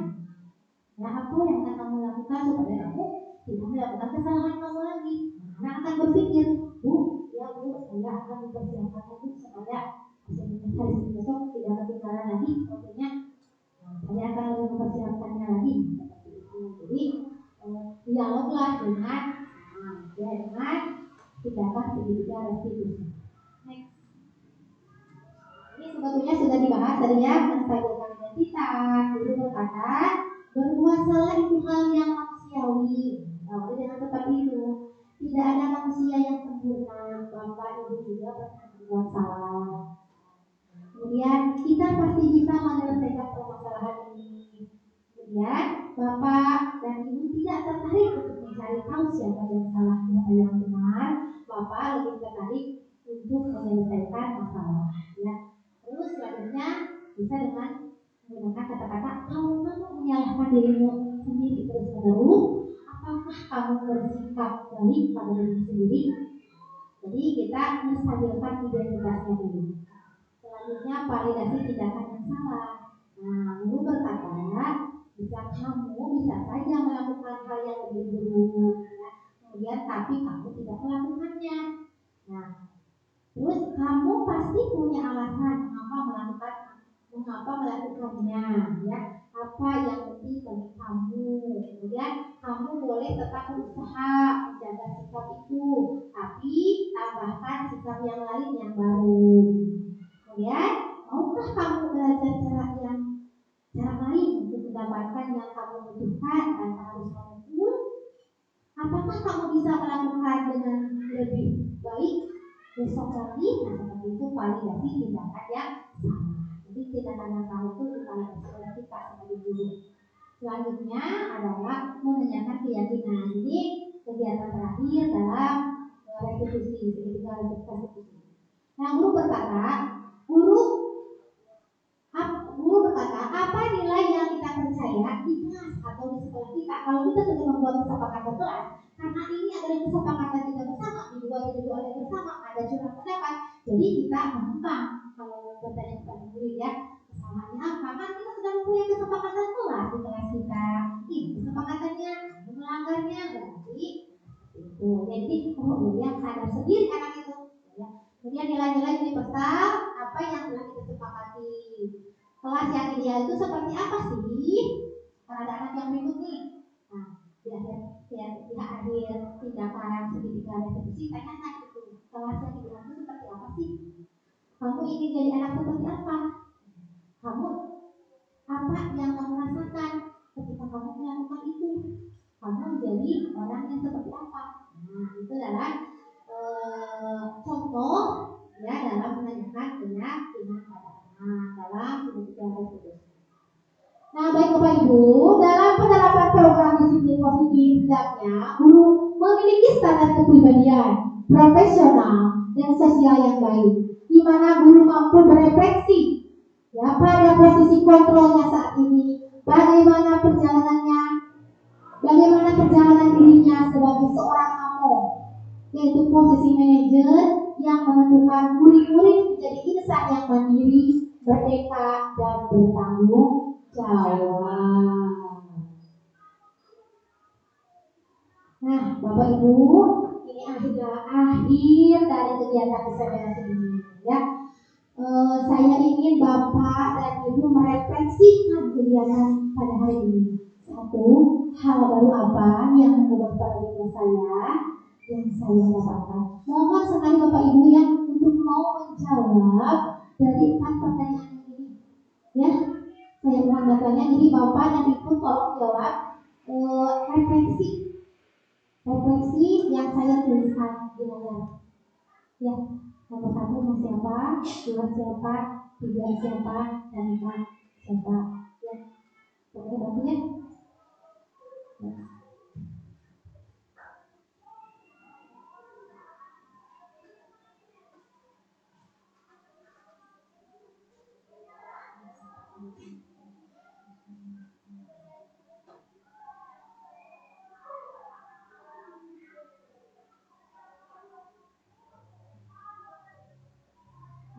Ya, apa yang akan kamu lakukan supaya kamu tidak melakukan kesalahan kamu lagi? Anak akan berpikir, Bu, ya Bu, saya akan mempersiapkan Bu supaya hari Senin besok tidak ketinggalan lagi waktunya. Nah, saya akan lebih mempersiapkannya lagi. Seperti itu. Jadi dialoglah dengan tindakan segitiga restitusi. Ini sebetulnya sudah dibahas tadi ya, menstabilkan identitas. Guru berkata, berbuat salah itu hal yang manusiawi. Awalnya dengan seperti itu. Tidak ada manusia yang sempurna. Bapak Ibu juga pernah berbuat salah. Kemudian kita pasti bisa menyelesaikan permasalahan ini. Kemudian Bapak dan Ibu tidak tertarik untuk mencari tahu siapa yang salah, siapa yang benar. Bapak lebih tertarik untuk menyelesaikan masalah. Ya. Terus selanjutnya bisa dengan menggunakan kata-kata kalau kamu menyalahkan dirimu sendiri terus bersikap baik pada diri sendiri. Jadi kita menstabilkan identitasnya dulu. Selanjutnya validasi tindakan yang salah. Nah, guru berkata, kamu bisa saja melakukan hal yang lebih buruk, ya. Kemudian tapi kamu tidak melakukannya. Nah, terus kamu pasti punya alasan mengapa melakukannya, ya. Apa yang penting bagi kamu. Kemudian kamu boleh tetap berusaha menjaga sikap itu, tapi tambahkan sikap yang lain yang baru. Kemudian, maukah kamu belajar cara lain untuk mendapatkan yang kamu butuhkan tanpa harus memukul? Apakah kamu bisa melakukan dengan lebih baik besok lagi? Nah, seperti itu validasi tindakan yang salah. Jadi tindakan yang salah itu divalidasi oleh kita sebagai guru. Selanjutnya adalah menanyakan keyakinan. Ini kegiatan terakhir dalam restitusi, segitiga restitusi. Nah, guru berkata, apa nilai yang kita percaya di kelas atau di sekolah kita? Kalau kita sudah membuat kesepakatan kelas, karena ini adalah kesepakatan kita bersama, dibuat juga oleh bersama, ada curang pendapat. Jadi kita gampang kalau bertanya kepada murid, ya, kesalahannya apa? Kan kita sudah mempunyai kesepakatan kelas di kelas kita. Ini kesepakatannya, melanggarnya berarti itu. Jadi yang sadar sendiri anak itu. Ya. Kemudian nilai-nilai universal apa yang telah kita sepakati. Kelas yang ideal itu seperti apa sih? Karena ada anak yang ribut nih. Nah, di akhir tindakan segitiga restitusi tanyakan itu. Kelas yang ideal itu seperti apa sih? Kamu ingin jadi anak seperti apa? Apa yang kamu rasakan ketika kamu melakukan itu? Kamu menjadi orang yang seperti apa? Nah, itu adalah contoh, ya, dalam menanyakan keyakinan pada anak dalam segitiga restitusi. Nah, baik Bapak Ibu, dalam penerapan program disiplin positif, hendaknya guru memiliki standar kepribadian profesional dan sosial yang baik, di mana guru mampu berefleksi, ya, pada posisi kontrolnya saat ini, bagaimana perjalanan dirinya sebagai seorang amo, yaitu posisi manajer yang menentukan murid-murid menjadi insan yang mandiri, merdeka, dan bertanggung jawab. Nah, Bapak Ibu, ini adalah akhir dari kegiatan kesadaran ini, ya. Saya ingin Bapak dan Ibu merefleksikan kegiatan pada hari ini. Satu, hal baru apa yang mengubah paradigma saya yang saya dapatkan. Mohon sekali Bapak Ibu yang untuk mau menjawab dari 4 pertanyaan ini, ya. Saya mohon bantuannya. Jadi Bapak dan Ibu tolong jawab refleksi yang saya tuliskan di layar. Ya, nomor 1 siapa, 2 siapa, 3 siapa, dan 4 siapa. Ya, pokoknya bantu ya.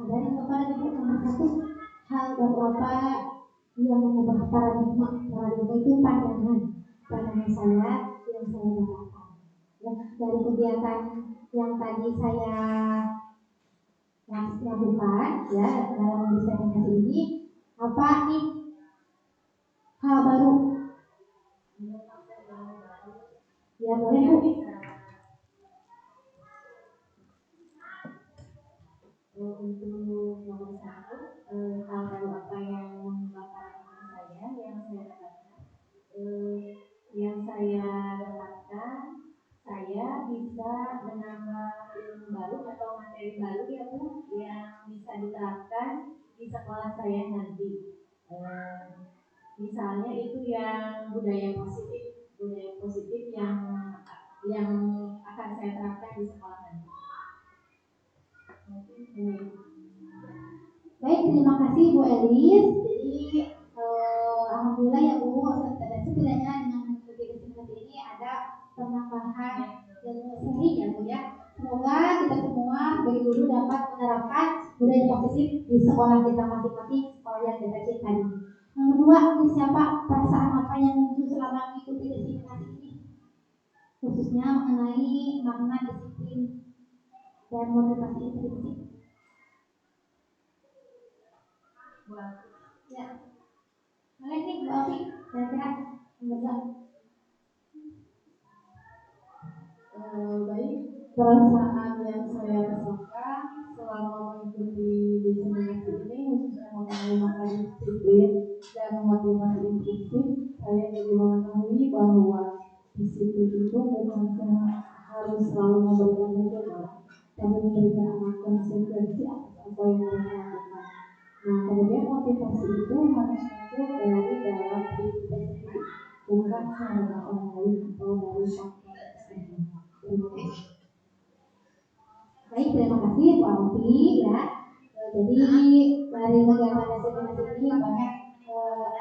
Dari kepada Ibu nomor 1, hal baru apa yang mengubah paradigma itu pandangan saya yang saya dapatkan, ya, dari kegiatan yang tadi saya lakukan, ya, dalam diseminasi ini. Apa nih hal baru? Ya, boleh Bu. Untuk nomor 1, hal baru apa yang mengubah paradigma saya yang saya dapatkan? Yang saya dapatkan, saya bisa menambah ilmu baru atau materi baru, ya Bu, yang bisa diterapkan di sekolah saya nanti. Misalnya itu yang budaya positif yang akan saya terapkan di sekolah nanti. Baik, terima kasih Bu Elis. Jadi alhamdulillah ya Bu, setidaknya dengan mengikuti destinasi ini ada penambahan ilmu seni ya Bu ya. Semoga kita semua sebagai guru dapat menerapkan budaya positif di sekolah kita masing-masing, sekolah yang kita cintai. Nomor 2, ini siapa, perasaan apa yang muncul selama mengikuti diseminasi ini? Khususnya mengenai makna disiplin dan motivasi intrinsik. Ya, boleh nih Bu Alfi, kira-kira nomor 2. Baik, perasaan yang saya rasakan selama mengikuti diseminasi ini khususnya mengenai makna disiplin dan motivasi intrinsik, saya jadi mengetahui bahwa disiplin itu bukan harus selalu memberikan hukuman, tapi memberikan anak konsekuensi atas apa yang mereka lakukan. Nah, kemudian motivasi itu harus muncul dari dalam diri kita sendiri, bukan karena orang lain atau dari faktor eksternal. Baik, terima kasih Bu Alfi ya. Jadi dari kegiatan diseminasi ini banyak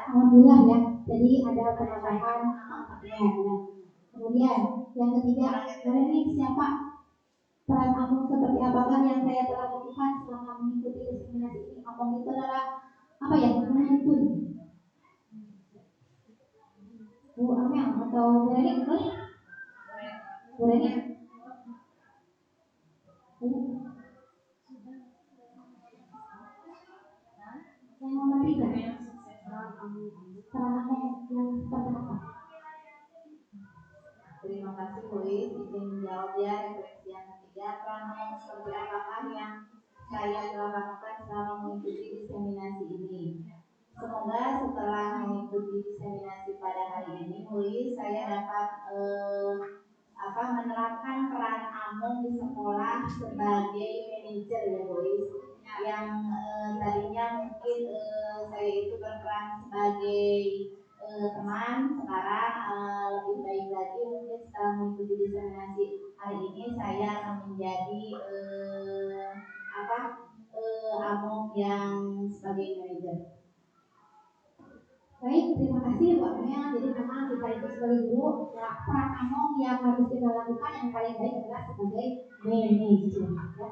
alhamdulillah ya. Jadi ada penambahan manfaatnya ya. Kemudian yang ketiga, boleh nih siapa peran Among seperti apakah yang saya telah lakukan selama mengikuti diseminasi ini? Among itu adalah apa ya? Menuntun. Bu Amel atau Bu Reni boleh? Bu Reni. Yang nomor 3, peran Among yang seperti apa? Terima kasih Louis, izin menjawab ya refleksi yang ketiga. Peran Among seperti apakah yang saya telah lakukan selama mengikuti diseminasi ini? Semoga setelah mengikuti diseminasi pada hari ini, Louis, saya dapat menerapkan peran Among di sekolah sebagai manajer ya Louis. Yang tadinya mungkin saya itu berperan sebagai teman, sekarang lebih baik lagi mungkin setelah mengikuti diseminasi hari ini saya akan menjadi Among yang sebagai manajer. Baik, terima kasih Bu Amel. Jadi memang kita itu sebagai guru, ya, peran Among yang harus kita lakukan yang paling baik adalah sebagai manajer. Ya.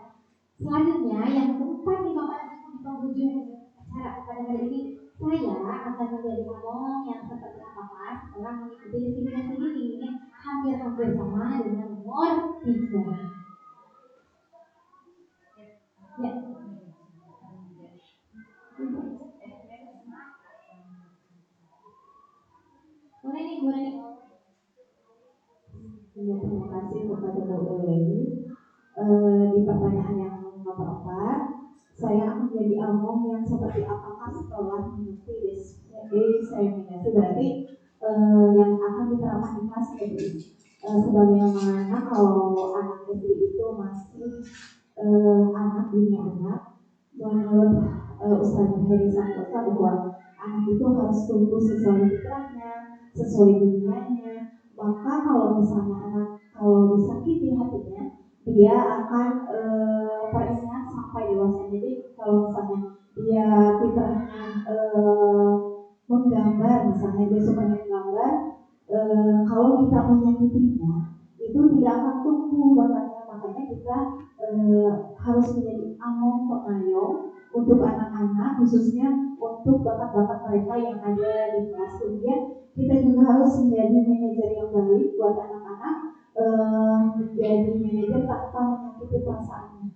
Selanjutnya yang keempat nih Bapak dan Ibu di penghujung acara pada hari ini, saya akan menjadi Among yang seperti apakah setelah mengikuti diseminasi ini, hampir-hampir sama dengan nomor 3. Ya. Boleh nih, boleh nih. Ya, terima kasih kepada Bu Eleni. Di pertanyaan yang nomor 4, saya akan menjadi Among yang seperti apakah setelah mengikuti diseminasi, berarti yang akan diterapkan di kelas ini. Sebagaimana kalau anak SD itu masih anak dunia anak, menurut Ustaz Heri Santosa bahwa anak itu harus tumbuh sesuai fitrahnya, sesuai dunianya. Maka kalau misalnya anak kalau disakiti hatinya, dia akan teringat sampai dewasa. Jadi kalau misalnya dia fitrahnya menggambar, misalnya dia suka menggambar, kalau kita menyakitinya itu tidak akan tumbuh bakatnya. Makanya kita harus menjadi Among pengayom untuk anak-anak, khususnya untuk bakat-bakat mereka yang ada di kelas. Kemudian kita juga harus menjadi manajer yang baik buat anak-anak, menjadi manajer tanpa menyakiti perasaannya.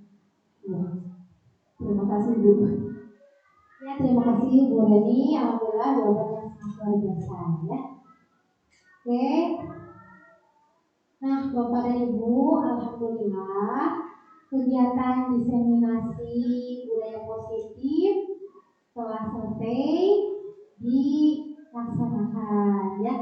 Ya. Terima kasih Bu. Ya, terima kasih Bu Reni. Alhamdulillah jawabannya sangat luar biasa ya. Oke. Nah, Bapak dan Ibu, alhamdulillah kegiatan diseminasi budaya positif telah selesai dilaksanakan ya.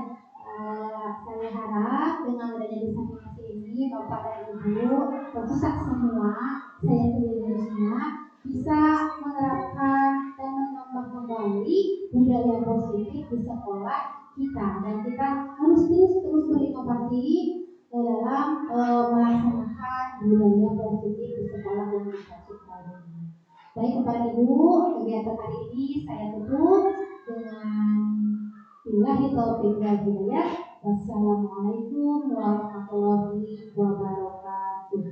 Saya harap dengan adanya diseminasi ini Bapak dan Ibu, peserta semua, saya sendiri khususnya bisa menerapkan dan menambah kembali budaya positif di sekolah kita, dan kita harus terus berinovasi dalam melaksanakan budaya positif di sekolah yang kita cintai. Baik Bapak Ibu, kegiatan hari ini saya tutup dengan billahi taufiq wal hidayah. Wassalamualaikum warahmatullahi wabarakatuh.